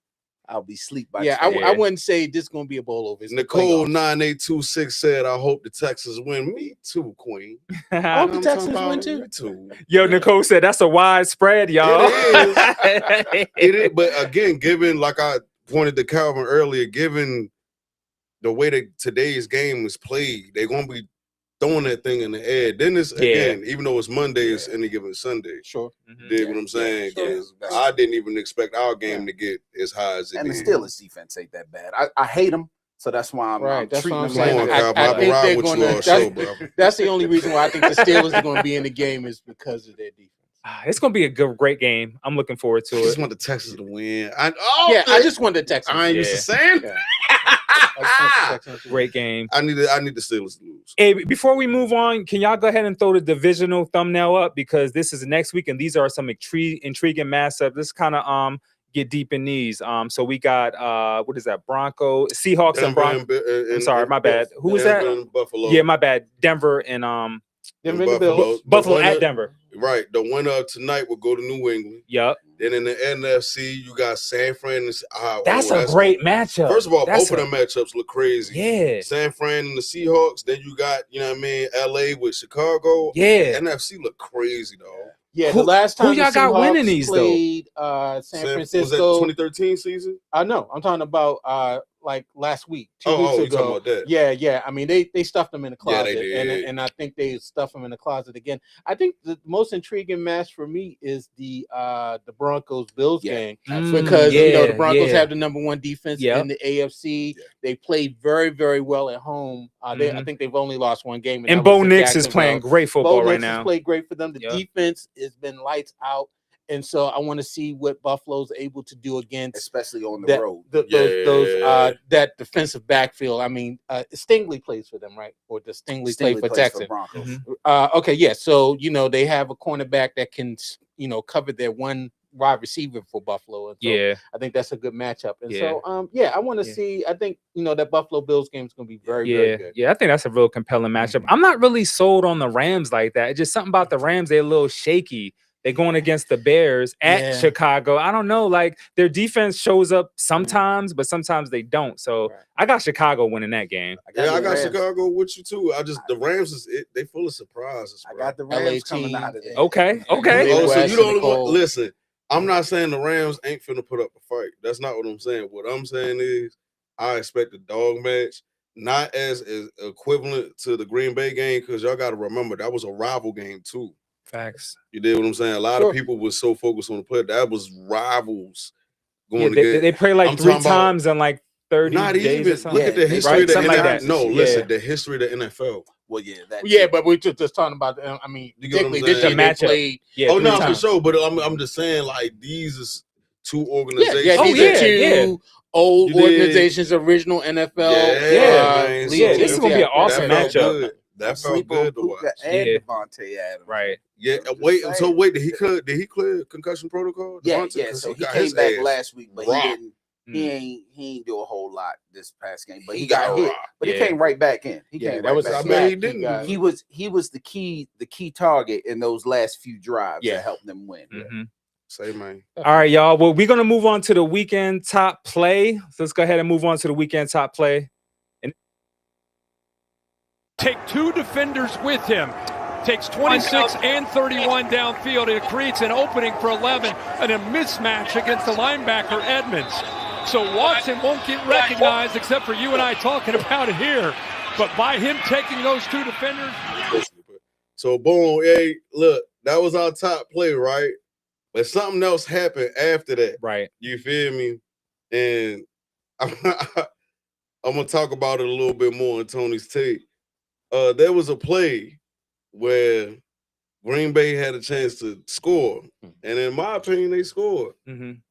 I'll be asleep by 10. I wouldn't say this is gonna be a bowl over. Nicole 9826 said, "I hope the Texans win." Me too, Queen. I hope the Texans win too. Me too. Yo, Nicole said that's a wide spread, y'all. It is. But again, given like I pointed to Calvin earlier, given the way that today's game is played, they're gonna be throwing that thing in the air. Then it's again, even though it's Monday, it's any given Sunday. Sure. Dig what I'm saying? I didn't even expect our game to get as high as it and did. the Steelers defense ain't that bad. I hate them, so that's why I'm that's treating what I'm them saying. like I think they're going to. That's the only reason why I think the Steelers are going to be in the game is because of their defense. It's going to be a great game. I'm looking forward to it. I just want the Texans to win. I just want the Texans. I ain't used to saying. Great game. I need the Steelers to lose. Hey, before we move on, can y'all go ahead and throw the divisional thumbnail up, because this is next week and these are some intriguing matchups. Let's kind of get deep in these. So we got what is that? Seahawks and Broncos. I'm sorry, my bad. Who was that? Buffalo. Yeah, my bad. Denver and Denver and the Bills. Buffalo at Denver. Right. The winner of tonight will go to New England. Yep. Then in the NFC, you got San Fran. That's a great matchup. First of all, both of them matchups look crazy. Yeah. San Fran and the Seahawks. Then you got, you know what I mean, LA with Chicago. Yeah. NFC look crazy, dog. Yeah, the last time who y'all got winning these played San Francisco. Was that 2013 season? No, I'm talking about like last week, 2 weeks you ago. talking about that? Yeah. I mean, they stuffed them in the closet, they did. and I think they stuff them in the closet again. I think the most intriguing match for me is the Broncos Bills game because the Broncos have the #1 defense in the AFC. They played very, very well at home. I think they've only lost one game, and Bo Nix is playing great football right now. Has played great for them. The defense has been lights out. And so I want to see what Buffalo's able to do against, especially on the road. Those that defensive backfield. I mean, Stingley plays for them, right? Or does Stingley play for Texas? Okay, yeah. So they have a cornerback that can cover their one wide receiver for Buffalo. And so I think that's a good matchup. And so I want to see. I think that Buffalo Bills game is going to be very good. Yeah, I think that's a real compelling matchup. I'm not really sold on the Rams like that. It's just something about the Rams. They're a little shaky. They're going against the Bears at Chicago. I don't know. Like, their defense shows up sometimes, but sometimes they don't. So I got Chicago winning that game. I got Chicago with you too. The Rams they full of surprises. Bro. I got the Rams coming out of there. Okay. Oh, so you don't listen. I'm not saying the Rams ain't finna put up a fight. That's not what I'm saying. What I'm saying is I expect a dog match, not as equivalent to the Green Bay game, because y'all got to remember that was a rival game too. Facts. You did what I'm saying? A lot of people were so focused on the play. That was rivals going together. They play like 3 times in like 30 not days even. or something. Look at the history of the NFL. Like no, listen, the history of the NFL. Well, but we're just talking about. I mean, particularly this year they played. For sure. But I'm just saying, like, these is 2 organizations. These are 2 old organizations, original NFL. This is gonna be an awesome matchup. That felt good to watch. And Devontae Adams. Right. Yeah. Wait. Did he clear concussion protocol? Yeah. So he came back last week, but he didn't. He ain't do a whole lot this past game, but he got hit. But he came right back in. He came right back. I mean, he didn't. He was the key target in those last few drives that helped them win. Say, man. All right, y'all. Well, we're gonna move on to the weekend top play. So let's go ahead and move on to the weekend top play. Take 2 defenders with him. Takes 26 and 31 downfield. It creates an opening for 11 and a mismatch against the linebacker Edmonds. So Watson won't get recognized except for you and I talking about it here. But by him taking those 2 defenders. So boom, hey, look, that was our top play, right? But something else happened after that. Right. You feel me? And I'm gonna talk about it a little bit more in Tony's take. There was a play where Green Bay had a chance to score, and in my opinion, they scored.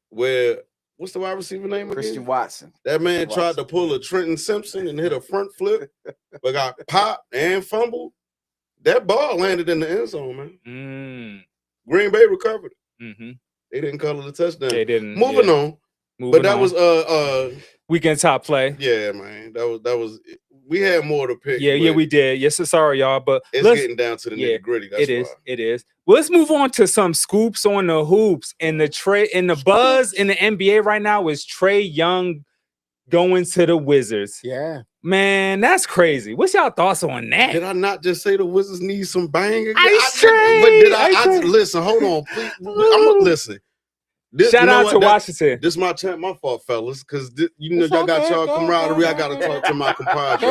Where what's the wide receiver name again? Christian Watson. That man tried to pull a Trenton Simpson and hit a front flip, but got popped and fumbled. That ball landed in the end zone, man. Green Bay recovered it. They didn't call it a touchdown. They didn't. Moving on. But that was weekend top play. Yeah, man. That was. We had more to pick. Yeah, we did. Yes, sorry, y'all, but it's getting down to the nitty gritty. It is. Well, let's move on to some scoops on the hoops. And the buzz in the NBA right now is Trae Young going to the Wizards. Yeah, man, that's crazy. What's y'all thoughts on that? Did I not just say the Wizards need some banging? Listen, hold on, please. I'm gonna listen. Shout out to Washington. This is my fault, fellas, because y'all got y'all camaraderie. I gotta talk to my compadre.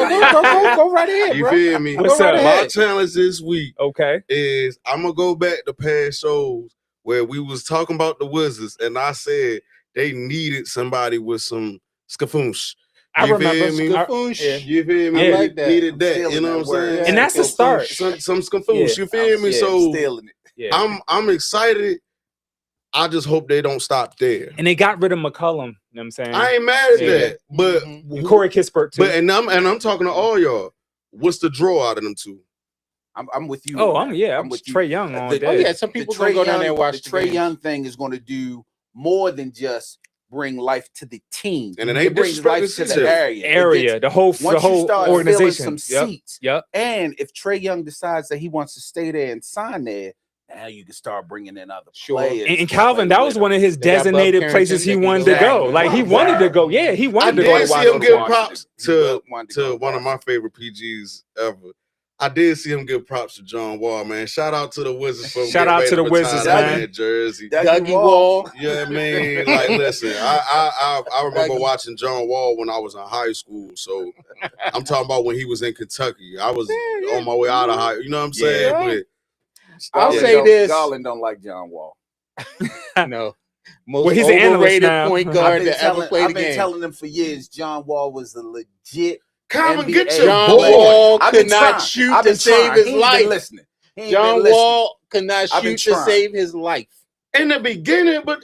Go right ahead. You bro. feel me? What's up? My challenge this week, okay, is I'm gonna go back to past shows where we was talking about the Wizards, and I said they needed somebody with some skafoosh. I remember skafoosh. You feel me? I like that. Needed that. You know what I'm saying? And that's the start. Some skafoosh. You feel me? So I'm excited. I just hope they don't stop there. And they got rid of McCollum. You know what I'm saying? I ain't mad at that. But and Corey Kispert too. But and I'm talking to all y'all. What's the draw out of them two? I'm with you. Oh, I'm with Trae Young on that. Oh yeah, some people go down there and watch the Trae Young thing is going to do more than just bring life to the team. And it ain't brings life to the area. The whole organization. Some seats. Yep. And if Trae Young decides that he wants to stay there and sign there, now you can start bringing in other players. And Calvin, that was one of his designated places he wanted to go. Like he wanted to go. Yeah, he wanted to go to see him give Washington. props to one of my favorite PGs ever. I did see him give props to John Wall, man. Shout out to the Wizards for Shout out to the Wizards, man. Jersey. Dougie Wall. Yeah, man. Like, listen, I remember watching John Wall when I was in high school. So I'm talking about when he was in Kentucky. I was on my way out of high. You know what I'm saying? But I'll say this: Garland don't like John Wall. No. Most he's an overrated point guard that ever played the game. I've been telling them for years. John Wall was the legit. Calvin, NBA. get your John Wall could not shoot to save his life. John Wall could not shoot to save his life. In the beginning, but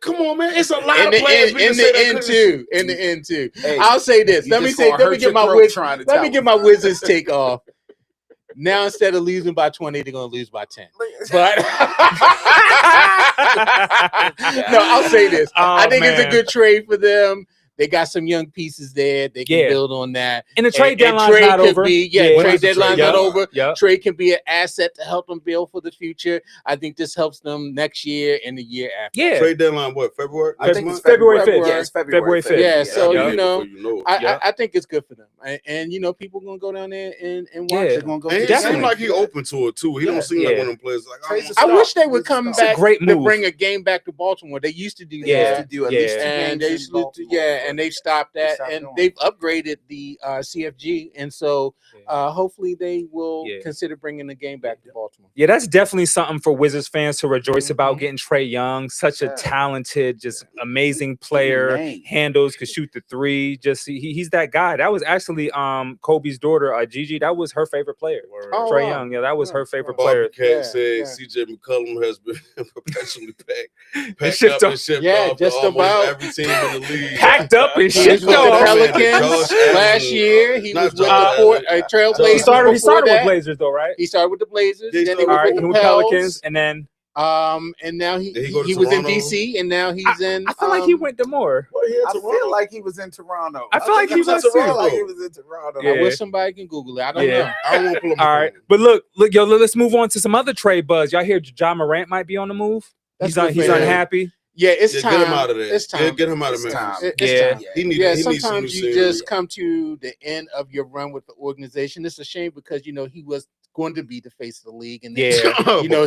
come on, man, it's a lot of players. In the end too. Hey, I'll say this. Let me get my Wizards take off. Now instead of losing by 20, they're gonna lose by 10. But no, I'll say this. I think it's a good trade for them. They got some young pieces there. They can build on that. And the trade deadline's not over. Trade deadline's not over. Trade can be an asset to help them build for the future. I think this helps them next year and the year after. Yeah. Trade deadline, what, February? I think it's February 5th. Yeah, it's February 5th. Yeah, so, I think it's good for them. And people going to go down there and watch it. And he seems like he open to it, too. He don't seem like one of them players. Like, I wish they would come back to bring a game back to Baltimore. They used to do that. And they used to and they've stopped that, and they've upgraded the CFG, and so hopefully they will consider bringing the game back to Baltimore. Yeah, that's definitely something for Wizards fans to rejoice about. Getting Trae Young, such a talented, just amazing player, handles, could shoot the three. Just he's that guy. That was actually Kobe's daughter, Gigi. That was her favorite player. Trae Young. Yeah, that was her favorite player. Cat said CJ McCollum has been professionally packed up and shipped off just to about every team in the league. Packed up and shipped with off. the Pelicans last year. He was with the Trailblazers. He started with Blazers though, right? He started with the Blazers. Then he was with the Pelicans, and then and now he was in DC, and now he's in. I feel like he went to more. I feel like he was in Toronto. I feel like he was in Toronto. I wish somebody can Google it. I don't know. I don't want to pull him. All right, but look, yo, let's move on to some other trade buzz. Y'all hear Ja Morant might be on the move? He's unhappy. Yeah, it's time. Get him out of there. It's time. Get him out of Memphis. It's time. Sometimes you just come to the end of your run with the organization. It's a shame because he was going to be the face of the league, and then,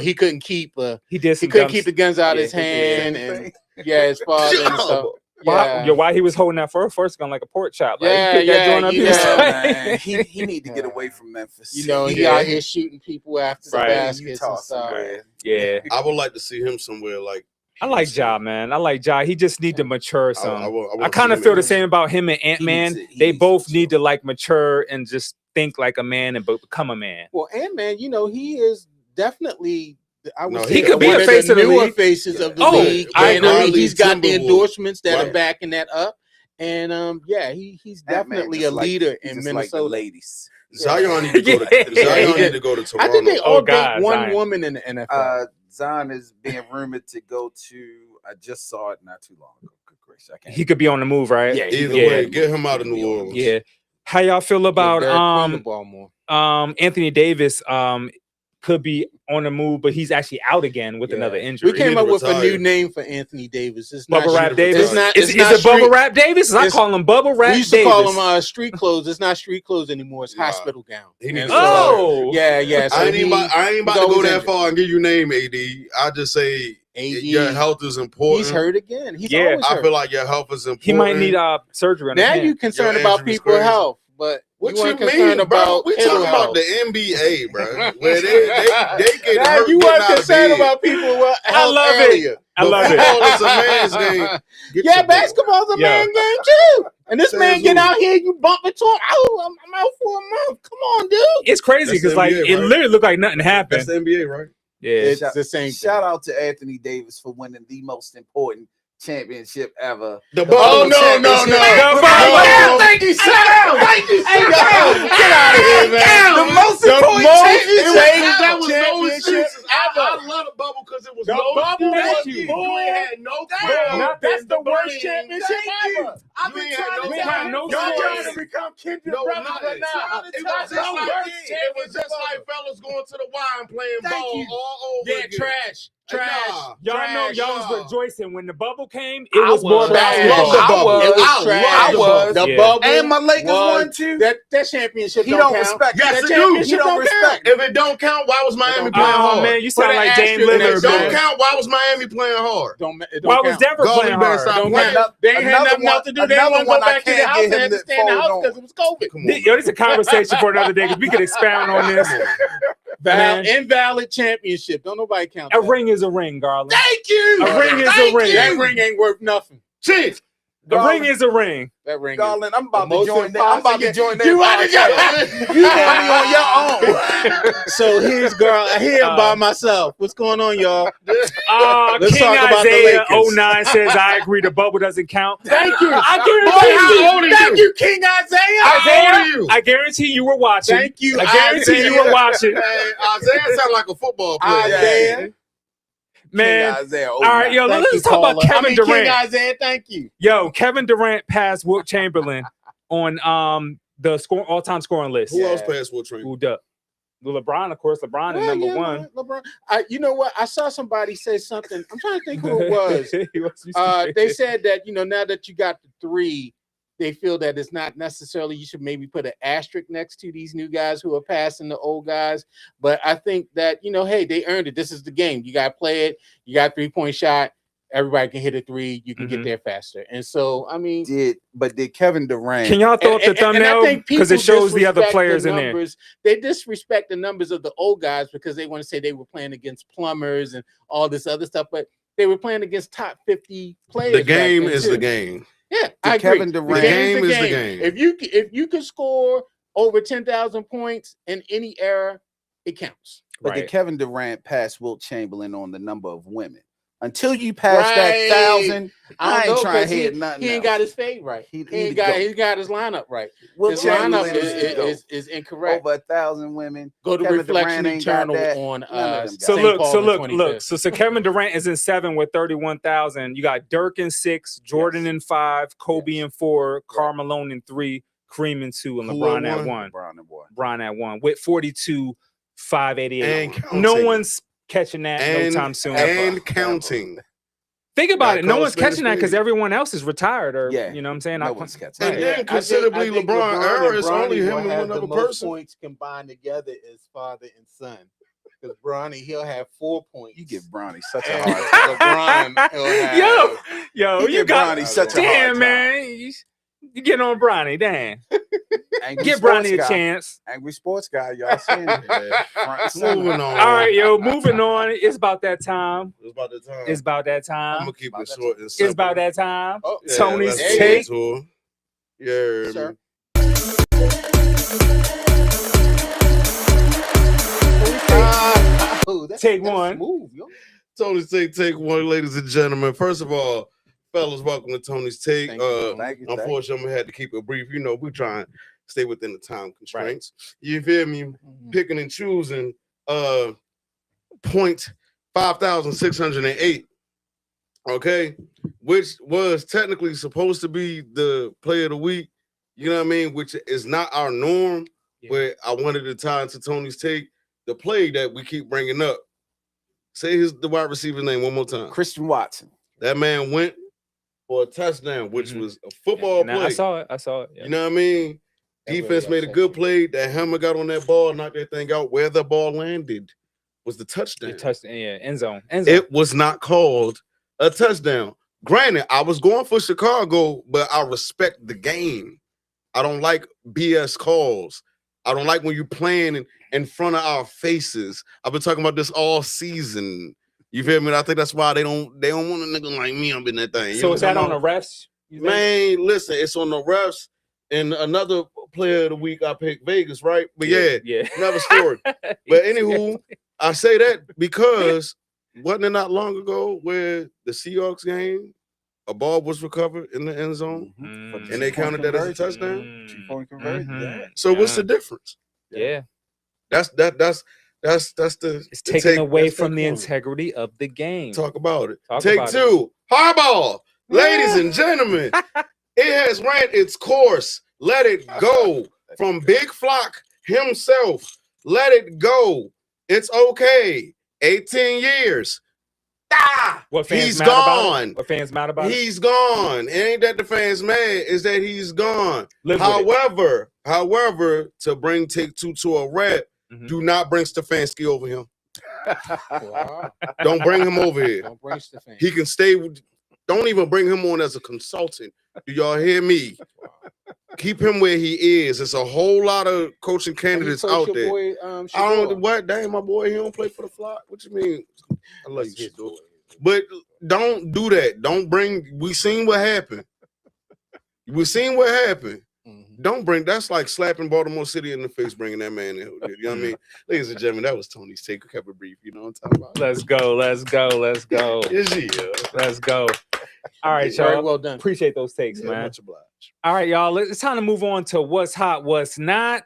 he couldn't keep keep the guns out of his hand, and his father and stuff. Why he was holding that first gun like a pork chop? Like, he need to get away from Memphis. He out here shooting people after the baskets and stuff. Yeah, I would like to see him somewhere like. I like Ja, man. I like Ja. He just need to mature some. I kind of feel the same about him and Ant-Man. They both need to mature and just think like a man and become a man. Well, Ant-Man, he is definitely. He could be a face of the newer league. Faces of the league. He's got the endorsements that are backing that up, and he's definitely a leader in Minnesota. Like the ladies. Zion need to go to Zion need to go to Toronto. I think they all date one woman in the NFL. Zion is being rumored to go to. I just saw it not too long ago. Good gracious, I can't. He could be on the move, right? Yeah. Either way, get him out of New Orleans. Yeah. How y'all feel about Anthony Davis? Could be on the move, but he's actually out again with another injury. We came up with a new name for Anthony Davis. It's Bubba Rap Davis. Is it Bubba Rap Davis? I call him Bubba Rap Davis. We used to call him street clothes. It's not street clothes anymore. It's hospital gown. Yeah. So I ain't about to go that far and give you name, AD. I just say your health is important. He's hurt again. He's always hurt. I feel like your health is important. He might need surgery on his hand. Now you're concerned about people's health, but what you mean, concerned about? We talking about the NBA, bro. Where they get hurt. You weren't concerned about people with health earlier. I love it. It's a man's game. Basketball's a man game too. And this man get out here, you bump into him. I'm out for a month. Come on, dude. It's crazy because it literally looked like nothing happened. That's the NBA, right? Yeah, it's the same. Shout out to Anthony Davis for winning the most important championship ever. No. Thank you, sit down. Get out of here, man. The most important championship. That was no excuses. I love the bubble because it was The no bubble was you bull. ain't had no crown. That's the worst Bling. championship Thank you. ever. I've been trying to tell no y'all trying stories. to become kindred No, brothers, not but nah. it was just like it was just like fellas going to the Y and playing ball all over Yeah, again. trash. Nah. Y'all know Trash. y'all was Nah. rejoicing when the bubble came. It was more trash. basketball. The bubble. It was I trash. was. The Yeah. bubble. And my Lakers was- won too. That championship He don't don't count. respect. Yes, That it do. championship He don't don't count. respect. If it don't count, why was Miami playing Oh hard? man, you Put sound an like Dame asterisk If Lillard, it don't man. count, why was Miami playing hard? It Why don't was count. Denver Garland, playing you better hard? stop Don't playing. count. They ain't had Another nothing else one- to do. They another want to one go I back to the can't house get and him had to to stay in the fold house on. because it was COVID. Come on, Yo, this is a conversation for another day because we could expound on this. Man. Invalid championship. Don't nobody count A that. ring is a ring, Garland. Thank you. A ring is a Thank ring. you. That ring ain't worth nothing. Chief. A ring is a ring. That ring. Garland, I'm about to most join that. I'm about to impossible- join that. You want to podcast. You gonna be on your own. So here's here by myself. What's going on, y'all? Let's King talk about the Isaiah Lakers. 09 says, I agree, the bubble doesn't count. Thank you. How old are you? Thank you, King Isaiah. How old are you? I guarantee you were watching. Thank you. I guarantee you were watching. Hey, Isaiah sound like a football player. Isaiah. Man. King Isaiah, All right, yo, Thank let's you, talk about caller. Kevin Durant. King Isaiah, thank you. Yo, Kevin Durant passed Wilt Chamberlain on the all-time scoring list. Who else passed Will Train? Who up? LeBron, of course. LeBron is number one. LeBron. You know what? I saw somebody say something. I'm trying to think who it was. They said that, now that you got the three, they feel that it's not necessarily, you should maybe put an asterisk next to these new guys who are passing the old guys. But I think that, hey, they earned it. This is the game. You got to play it. You got a 3-point shot. Everybody can hit a three. You can get there faster. And so, I mean, did Kevin Durant? Can y'all throw up the thumbnail because it shows the other players in there? They disrespect the numbers of the old guys because they want to say they were playing against plumbers and all this other stuff, but they were playing against top 50 players. The game is the game. Yeah, I agree. Kevin Durant. The game is the game. If you can score over 10,000 points in any era, it counts. But did Kevin Durant pass Wilt Chamberlain on the number of women? Until you pass that 1,000, I ain't trying to hit nothing. He ain't got his fade right. He got his lineup right. Wilt His lineup Chamberlain is incorrect. Over 1,000 women. Go to Kevin Reflection Durant ain't got Eternal that. on So St. Paul look. So Kevin Durant is in 7 with 31,000. You got Dirk in 6, Jordan in 5, Kobe in 4, Karl Malone in 3, Kareem in 2, and LeBron at 1. LeBron at 1 with 42, 588. No one's catching that no time soon. And counting. Think about it. No one's catching that because everyone else is retired, or Yeah. you know what I'm saying? No I- one's catching And that. then considerably I think LeBron era is only him and will have one the other most person. points combined together as father and son. Because Bronny, he'll have 4 points. You give Bronny such a And hard time. LeBron, he'll have Yo, You you give got Bronny such a hard damn time. man. You get on Bronny, damn. Angry Give sports Bronny a guy. chance. Angry sports guy, y'all seen it. Front and center. Moving on. All right, yo, moving on. It's about that time. It's about the time. It's about that I'm time. gonna keep it short and simple. It's about that time. Oh, Yeah, Tony's let's take. go to it. Yeah, Sir. Take one. Smooth, yo. Tony's take one, ladies and gentlemen. First of all, fellas, welcome to Tony's take. Thank you. Thank you. Unfortunately, I had to keep it brief. We try and stay within the time constraints. You feel me? Picking and choosing point 5,608. Okay, which was technically supposed to be the play of the week. You know what I mean? Which is not our norm. But I wanted to tie into Tony's take the play that we keep bringing up. Say the wide receiver's name one more time. Christian Watson. That man went for a touchdown, which was a football play. I saw it. Yeah. You know what I mean? That Defense really made a good play. That hammer got on that ball, knocked that thing out. Where the ball landed was the touchdown. End zone. It was not called a touchdown. Granted, I was going for Chicago, but I respect the game. I don't like BS calls. I don't like when you're playing in front of our faces. I've been talking about this all season. You feel me? I think that's why they don't want a nigga like me up in that thing. So is that on the refs? Man, listen, it's on the refs. And another player of the week, I picked Vegas, right? But yeah. Another story. But anywho, I say that because wasn't it not long ago where the Seahawks game, a ball was recovered in the end zone, and they counted that as a touchdown? 2-point conversion. So what's the difference? Yeah. That's That's it's taken away from the integrity of the game. Talk about it. Talk Take about two. Hardball. Ladies and gentlemen, it has ran its course. Let it go. From Big Flock himself. Let it go. It's okay. 18 years. What fans He's mad about gone. it? What fans mad about it? He's gone. It ain't that the fans mad, is that he's gone. Live with However, to bring Take Two to a rep, do not bring Stefanski over him. Wow. Don't bring him over here. Don't bring Stefanski. He can stay. Don't even bring him on as a consultant. Do y'all hear me? Keep him where he is. There's a whole lot of coaching candidates out there. Boy, I don't know what. That ain't my boy. He don't play for the Flock. What you mean? I love you, Shador. But don't do that. Don't bring. We seen what happened. We seen what happened. Don't bring. That's like slapping Baltimore City in the face, bringing that man in. You know what I mean? Ladies and gentlemen, that was Tony's take. Kept it brief. You know what I'm talking about? Let's go. Let's go. Let's go. Let's go. All right, y'all. Very well done. Appreciate those takes, man. Much obliged. All right, y'all. It's time to move on to what's hot, what's not.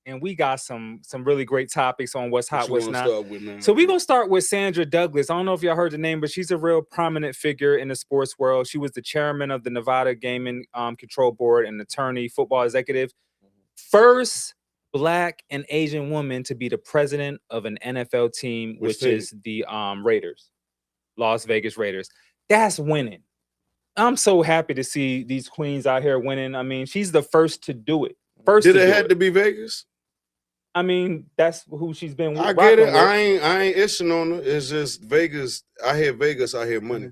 And we got some really great topics on what's hot, what's not. So we're going to start with Sandra Douglas. I don't know if y'all heard the name, but she's a real prominent figure in the sports world. She was the chairman of the Nevada Gaming Control Board and attorney, football executive. First Black and Asian woman to be the president of an NFL team, which is the Raiders, Las Vegas Raiders. That's winning. I'm so happy to see these queens out here winning. I mean, she's the first to do it. Did it have to be Vegas? I mean, that's who she's been. I get it. I ain't itching on her. It's just Vegas. I hear Vegas. I hear money.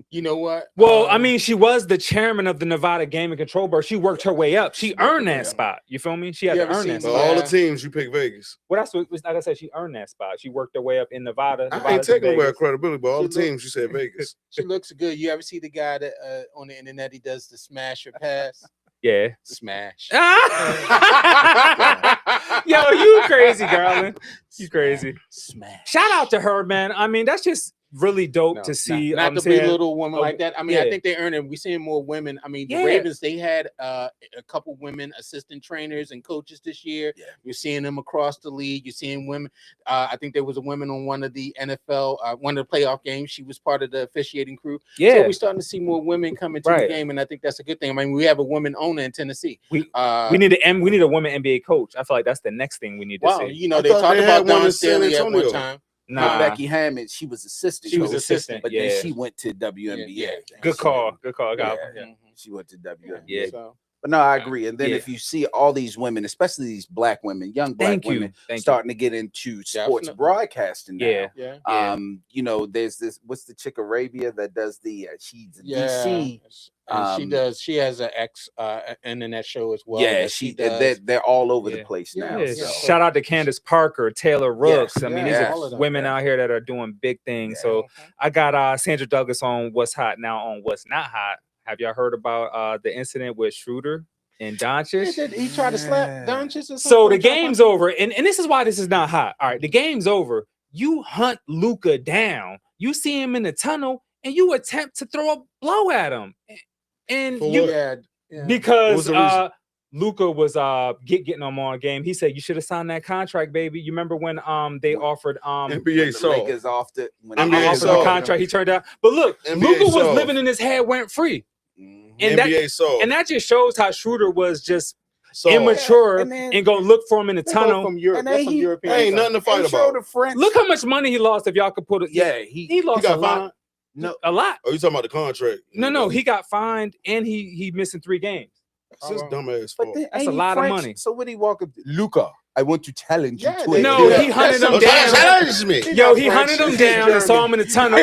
You know what? Well, I mean, she was the chairman of the Nevada Gaming Control Board. She worked her way up. She earned that spot. You feel me? She had to earn that spot. All the teams, you pick Vegas. Well, that's what, like I said, she earned that spot. She worked her way up in Nevada. I ain't taking away her credibility, but all the teams, you said Vegas. She looks good. You ever see the guy that on the internet, he does the smash or pass? Yeah. Smash. Yo, you crazy, Garland. You crazy. Smash. Shout out to her, man. I mean, that's just really dope to see. Not to be a little woman like that. I mean, I think they earn it. We're seeing more women. I mean, the Ravens, they had a couple women assistant trainers and coaches this year. Yeah. You're seeing them across the league. You're seeing women. I think there was a woman on one of the NFL, one of the playoff games. She was part of the officiating crew. Yeah. So we're starting to see more women come into the game, and I think that's a good thing. I mean, we have a woman owner in Tennessee. We need a woman NBA coach. I feel like that's the next thing we need to see. You know, they talked about Don Staley at one time. Nah. Becky Hammond, she was assistant. She was assistant, but then she went to WNBA. Yeah. Good call. She went to WNBA. Yeah. But no, I agree. And then if you see all these women, especially these black women, young black women, starting to get into sports broadcasting now. You know, there's this. What's the chick Arabia that does the? She's DC. She has an internet show as well. Yeah, they're all over the place now. Yeah. So. Shout out to Candace Parker, Taylor Rooks. I mean, these are women out here that are doing big things. So I got Sandra Douglas on what's hot now on what's not hot. Have y'all heard about the incident with Schroeder and Doncic? He tried to slap Doncic. So the game's over, and this is why this is not hot. All right, the game's over. You hunt Luka down. You see him in the tunnel, and you attempt to throw a blow at him. And because Luka was getting him on a game, he said you should have signed that contract, baby. You remember when they offered NBA Lakers off the contract, he turned out. But look, Luka was living in his head rent free, and that just shows how Schroeder was just immature and gonna look for him in the tunnel. From Europe, ain't nothing to fight about. Look how much money he lost. If y'all could put it, he lost a lot. No, a lot. Oh, you talking about the contract? No, he got fined and he missing 3 games. That's just dumbass fault. That's a lot of money. So when he walk up, Luka, I want to challenge you to he hunted him down. Yo, he hunted him down and saw him in the tunnel.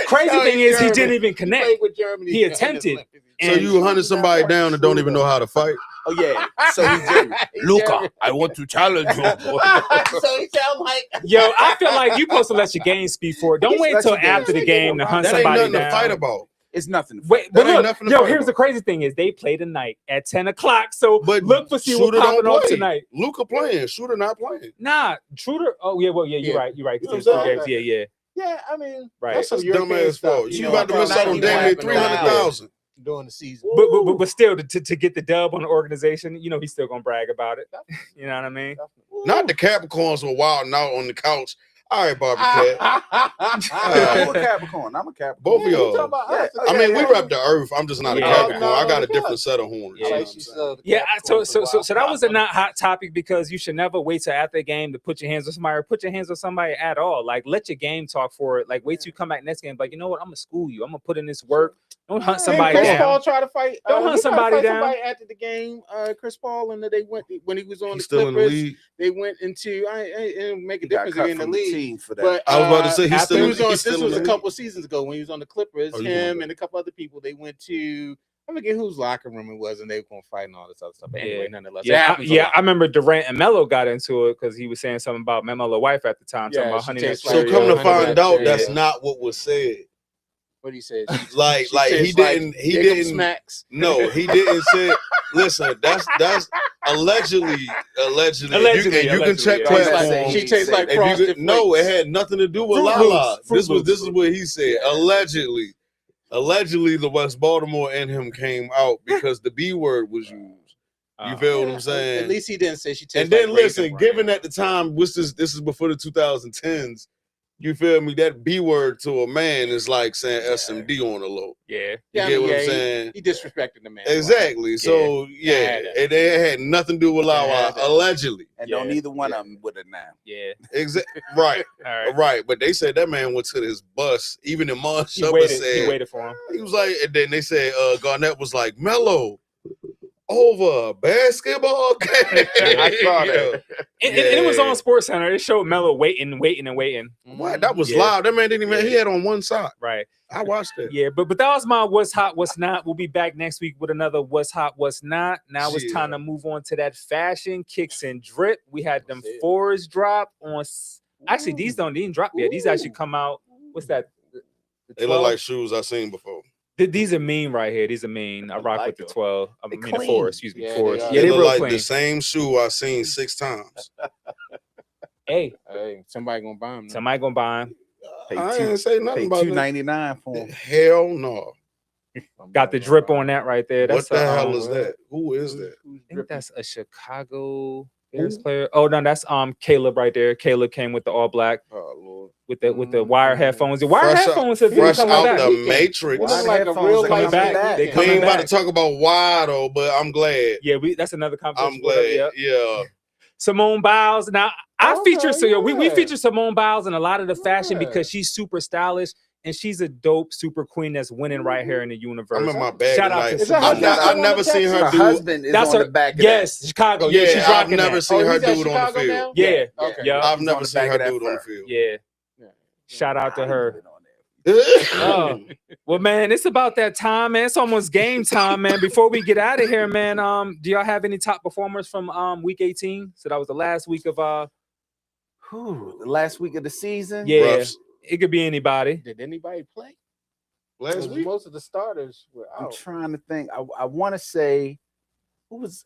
Crazy thing is, he didn't even connect. He attempted. So you hunted somebody down and don't even know how to fight? Oh yeah. So he did. Luka, I want to challenge you. So he sound like. Yo, I feel like you supposed to let your game speak for it. Don't wait till after the game to hunt somebody down. That ain't nothing to fight about. It's nothing. Wait, but look, here's the crazy thing is they play tonight at 10 o'clock. So look for see what's popping off tonight. Luka playing, Schroeder not playing. Nah, Schroeder. Oh yeah, you're right. You're right. Yeah, I mean, right. That's a dumbass fault. You about to miss out on damn near $300,000. during the season. But still, to get the dub on the organization, you know, he's still gonna brag about it. You know what I mean? Not the Capricorns were wilding out on the couch. All right, Barbie Cat. I'm a Capricorn. I'm a Capricorn. Both of y'all. I mean, we rep the earth. I'm just not a Capricorn. I got a different set of horns. Yeah. So that was a not hot topic because you should never wait till after the game to put your hands on somebody or put your hands on somebody at all. Like, let your game talk for it. Like, wait till you come back next game. Like, you know what? I'm gonna school you. I'm gonna put in this work. Don't hunt somebody down. Chris Paul tried to fight. Don't hunt somebody down. Somebody after the game, Chris Paul, and they went when he was on the still Clippers. In the league. They went into. I didn't make a difference in the league. For that. But I was about to say he's still. This was a couple seasons ago when he was on the Clippers. Him and a couple other people. They went to. I forget whose locker room it was, and they were going to fight and all this other stuff. But anyway, nonetheless, I remember Durant and Melo got into it because he was saying something about Melo's wife at the time. Yeah, about honey. So come to find out, that's not what was said. What he said? Like he didn't. Smacks. No, he didn't say. Listen, that's allegedly. You can check platforms. She tastes like frosted. No, it had nothing to do with Lala. This is what he said. Allegedly, the West Baltimore and him came out because the B word was used. You feel what I'm saying? At least he didn't say she tastes. And then like listen, given at the time, this is before the 2010s. You feel me? That B word to a man is like saying SMD on the low. Yeah. You get what I'm saying? He disrespected the man. Exactly. So, it had nothing to do with Lawa, allegedly. And don't either one of them would have now. Yeah. Exactly. Right. Right. But they said that man went to his bus. Even Iman Shumpert said. He waited for him. He was like, and then they said Garnett was like, Melo. Over a basketball game. I saw that. And it was on Sports Center. It showed Melo waiting. What? That was loud. That man didn't even. He had on one sock. Right. I watched it. Yeah, but that was my what's hot, what's not. We'll be back next week with another what's hot, what's not. Now it's time to move on to that fashion kicks and drip. We had them fours drop on. Actually, these didn't drop yet. These actually come out. What's that? They look like shoes I've seen before. These are mean right here. These are mean. I rock with the 12. I mean the 4. Excuse me, 4. Yeah, they look real like clean. the same shoe I've seen 6 times. Hey, somebody gonna buy them. Somebody gonna buy them. I ain't say nothing about $2.99 for them. Hell no. Got the drip on that right there. That's what the hell is that? Who is that? I think that's a Chicago Bears player. Oh no, that's Caleb right there. Caleb came with the all black. Oh Lord. With the wire headphones. The wire headphones have been fresh coming out back. the Matrix. Well, like a real life back. We ain't about to talk about why though, but I'm glad. Yeah, that's another conversation. I'm glad. Yeah. Simone Biles. Now I feature we feature Simone Biles in a lot of the fashion because she's super stylish and she's a dope super queen that's winning right here in the universe. I'm in my bag. Shout out to I've never seen her do. Her husband is on the back of yes, Chicago. Yeah, she's I've rocking never that. seen her do it on the field. Yeah, okay. Yeah. I've never seen her do it on the field. Yeah. Shout out to her. Well, man, it's about that time, man. It's almost game time, man. Before we get out of here, man, do y'all have any top performers from week 18? So that was the last week of the last week of the season. Yeah, it could be anybody. Did anybody play last week? Most of the starters were out. I'm trying to think. I want to say who was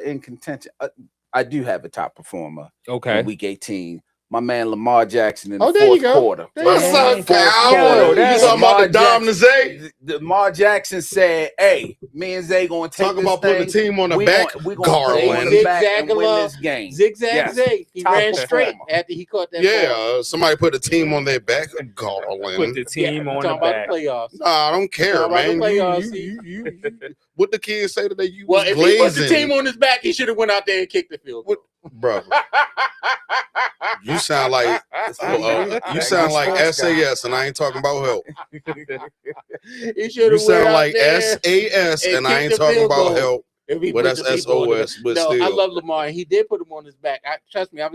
in contention. I do have a top performer. Okay, in week 18. My man Lamar Jackson in the fourth quarter. What's up, Cal? You talking about the Dom to Zay? Lamar Jackson said, "Hey, me and Zay gonna take talk this about thing. putting the team on the back. We gonna win this game. Zigzag Zay. He ran straight after he caught that. Yeah, somebody put the team on their back. Garland. Put the team on the back. back. About the playoffs. Nah, I don't care, man. You, what the kids say today? You well, if glazing. he put the team on his back, he should have went out there and kicked the field goal. Bro, you sound like SAS, and I ain't talking about help. You sound like SAS, and I ain't talking about help. Well, that's SOS, but no, still. I love Lamar, and he did put him on his back. Trust me, I'm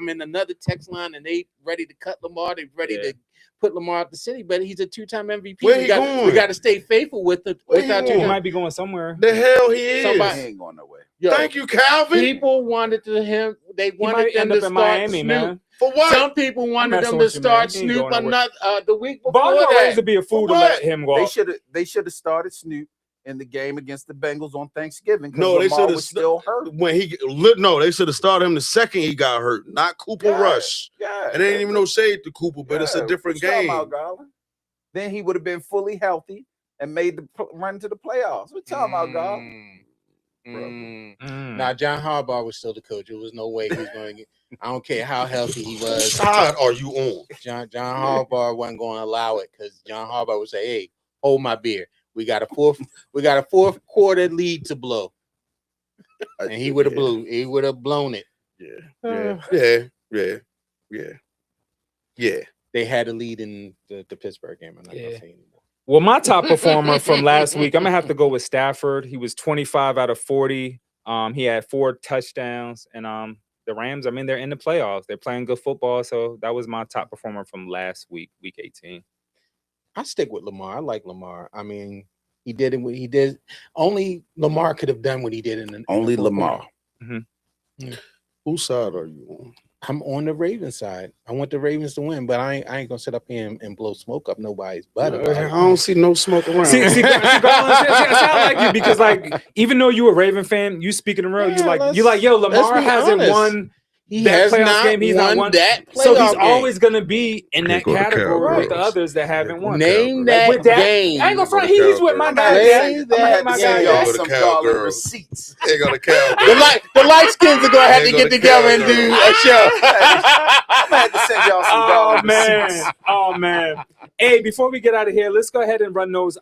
in another text line, and they ready to cut Lamar. They ready to put Lamar out the city, but he's a 2-time MVP. Where he going? We got to stay faithful with the. He might be going somewhere. The hell he is. Somebody ain't going nowhere. Yo, thank you, Calvin. People wanted him. They wanted them to start Miami, Snoop. Man. For what? Some people wanted them to start Snoop the week before that. To be a fool to let him go. They should have started Snoop in the game against the Bengals on Thanksgiving. No, they should have still hurt when he. No, they should have started him the second he got hurt, not Cooper Rush. Yeah, it ain't even no shade to Cooper, but it's a different game. Then he would have been fully healthy, and made the run to the playoffs. What you talking about, God? Now, John Harbaugh was still the coach. There was no way he was going to get. I don't care how healthy he was. What side are you on? John Harbaugh wasn't going to allow it because John Harbaugh would say, "Hey, hold my beer. We got a fourth quarter lead to blow," and he would have blown it. Yeah. They had a lead in the Pittsburgh game. I'm not gonna say anymore. Well, my top performer from last week, I'm gonna have to go with Stafford. He was 25 out of 40. He had 4 touchdowns, and the Rams, I mean, they're in the playoffs. They're playing good football, so that was my top performer from last week, week 18. I stick with Lamar. I like Lamar. I mean, he did what he did. Only Lamar could have done what he did in Only the Lamar. Whose side are you on? I'm on the Ravens side. I want the Ravens to win, but I ain't gonna sit up here and blow smoke up nobody's butt. I don't see no smoke around. See, Garland, I sound like you because, like, even though you a Raven fan, you speaking the real. You like, yo, Lamar hasn't won. He that has playoff not game. He's won not won that so he's playoff game. always gonna be in that go to category with the Cowboys. others that haven't won. Name that with that game. I ain't gonna front. Go to He's with my guy. Name that My game. guy. Y'all Go to some Cowgirls. Garland receipts. They go to Cowboys. The light skins are gonna have They to go get to together and do Cowgirls. a show. I'm gonna have to send y'all some Garland receipts. Oh man. Hey, before we get out of here, let's go ahead and run those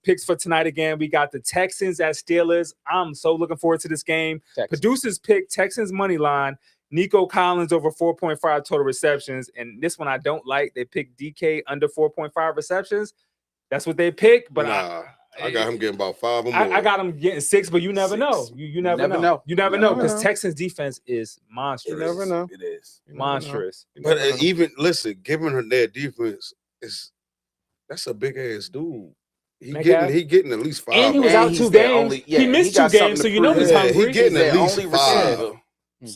picks for tonight again. We got the Texans at Steelers. I'm so looking forward to this game. Producers pick Texans money line. Nico Collins over 4.5 total receptions. And this one I don't like. They picked DK under 4.5 receptions. That's what they picked. But I got him getting about 5 or more. I got him getting 6, but you never know. You never know. You never know because Texans defense is monstrous. You never know. It is monstrous. But even listen, giving her their defense that's a big ass dude. He getting at least 5. And he was out 2 games. He missed 2 games, so you know he's hungry. He getting at least 5. Receiver.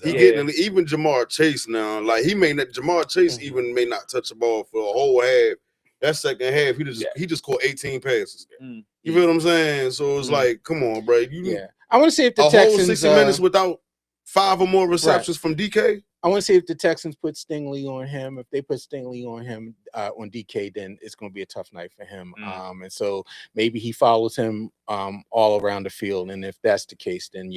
He getting even Jamar Chase now. Like Jamar Chase even may not touch the ball for a whole half. That second half, he just caught 18 passes. You feel what I'm saying? So it's like, come on, bro. I want to see if the a Texans whole 60 minutes without 5 or more receptions from DK. I want to see if the Texans put Stingley on him. If they put Stingley on him on DK, then it's going to be a tough night for him. And so maybe he follows him all around the field. And if that's the case, then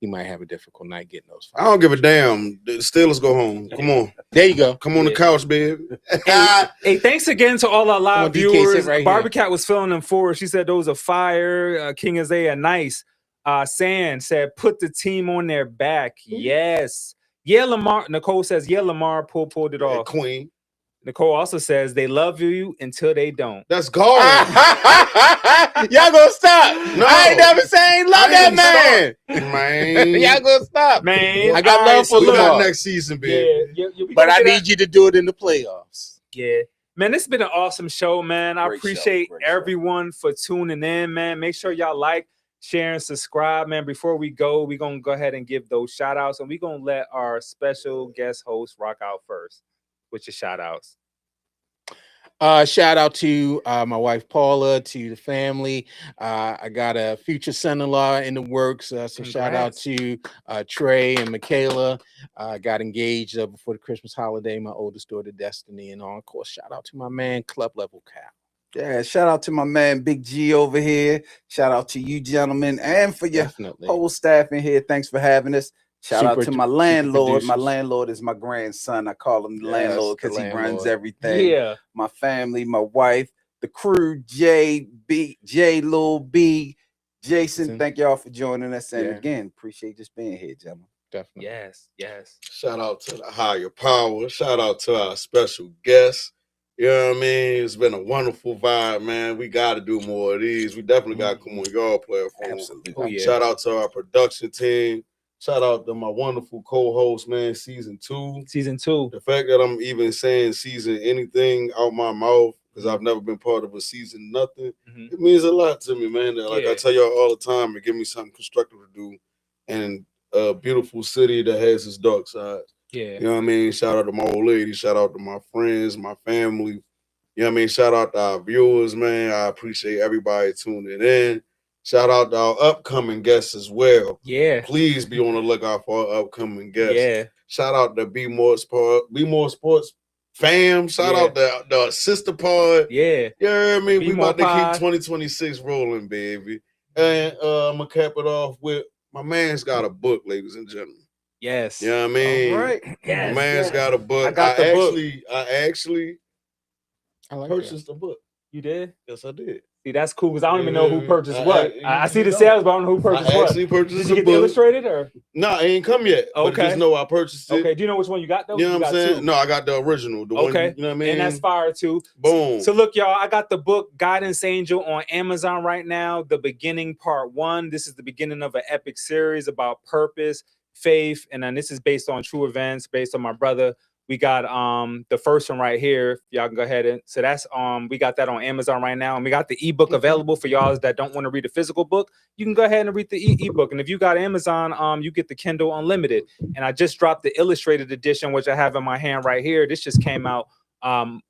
he might have a difficult night getting those 5. I don't give a damn. The Steelers go home. Come on. There you go. Come on the couch, baby. Hey, thanks again to all our live viewers. Right Barbie Cat was filling them for us. She said those are fire. King Isaiah, nice. Sand said, put the team on their back. Yes. Yeah, Lamar. Nicole says, yeah, Lamar pulled it off. Queen. Nicole also says they love you until they don't. That's Garland. Y'all gonna stop. No. I ain't never saying love that man. Y'all gonna stop. Man. I got love for Lamar. Next season, baby. But I need you to do it in the playoffs. Yeah. Man, this has been an awesome show, man. I appreciate everyone for tuning in, man. Make sure y'all like, share, and subscribe, man. Before we go, we're going to go ahead and give those shout outs, and we're going to let our special guest host rock out first with your shout outs. Shout out to my wife Paula, to the family. I got a future son-in-law in the works. So shout out to Trey and Michaela. Got engaged before the Christmas holiday. My oldest daughter Destiny, and of course, shout out to my man Club Level Cal. Yeah, shout out to my man Big G over here. Shout out to you gentlemen and for your whole staff in here. Thanks for having us. Shout out to my landlord. My landlord is my grandson. I call him the landlord because he runs everything. Yeah. My family, my wife, the crew, J, Lil B, Jason. Thank y'all for joining us. And again, appreciate just being here, gentlemen. Definitely. Yes. Shout out to the higher power. Shout out to our special guests. You know what I mean? It's been a wonderful vibe, man. We got to do more of these. We definitely got to come on your platform. Absolutely. Shout out to our production team. Shout out to my wonderful co-host, man, season 2. The fact that I'm even saying season anything out my mouth, because I've never been part of a season nothing, it means a lot to me, man. That, like I tell y'all all the time, it give me something constructive to do. And a beautiful city that has its dark side. Yeah. You know what I mean? Shout out to my old lady. Shout out to my friends, my family. You know what I mean? Shout out to our viewers, man. I appreciate everybody tuning in. Shout out to our upcoming guests as well. Yeah. Please be on the lookout for our upcoming guests. Yeah. Shout out to Bmore Sport, Bmore Sports fam. Shout out the sister pod. Yeah. You heard me? We BmorePod. about to keep 2026 rolling, baby. And I'm going to cap it off with my man's got a book, ladies and gentlemen. Yes. You know what I mean? All right. My man's got a book. I got the book. I actually purchased the book. You did? Yes, I did. See, that's cool because I don't even know who purchased I- what. I- I see the you sales, but I don't know who purchased I what. actually purchased Did the you get the book. illustrated or? No, it ain't come yet. But Okay. just know I purchased it. Okay. Do you know which one you got though? You know You what I'm got saying? two. No, I got the original. The Okay. one, you know what I mean? And that's fire too. Boom. So look, y'all, I got the book Guidance Angel on Amazon right now. The Beginning Part 1. This is the beginning of an epic series about purpose, faith, and then this is based on true events, based on my brother. We got the first one right here. Y'all can go ahead and so that's we got that on Amazon right now, and we got the ebook available for y'all that don't want to read a physical book. You can go ahead and read the ebook, and if you got Amazon, you get the Kindle Unlimited. And I just dropped the illustrated edition, which I have in my hand right here. This just came out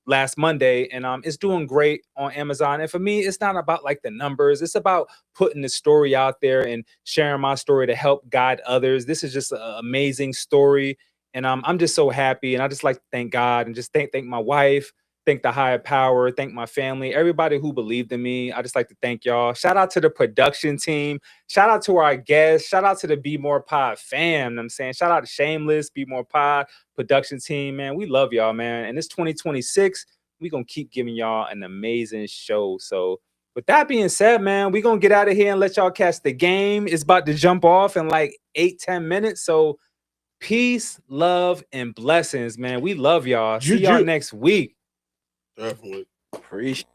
last Monday, and it's doing great on Amazon. And for me, it's not about like the numbers. It's about putting the story out there and sharing my story to help guide others. This is just an amazing story. And I'm just so happy, and I just like to thank God and just thank my wife, thank the higher power, thank my family, everybody who believed in me. I just like to thank y'all. Shout out to the production team. Shout out to our guests. Shout out to the BmorePod fam. I'm saying shout out to Shameless, BmorePod production team. Man, we love y'all, man. And it's 2026. We're gonna keep giving y'all an amazing show. So with that being said, man, we're gonna get out of here and let y'all catch the game. It's about to jump off in like 8-10 minutes. So peace, love, and blessings, man. We love y'all. See y'all next week. Definitely. Appreciate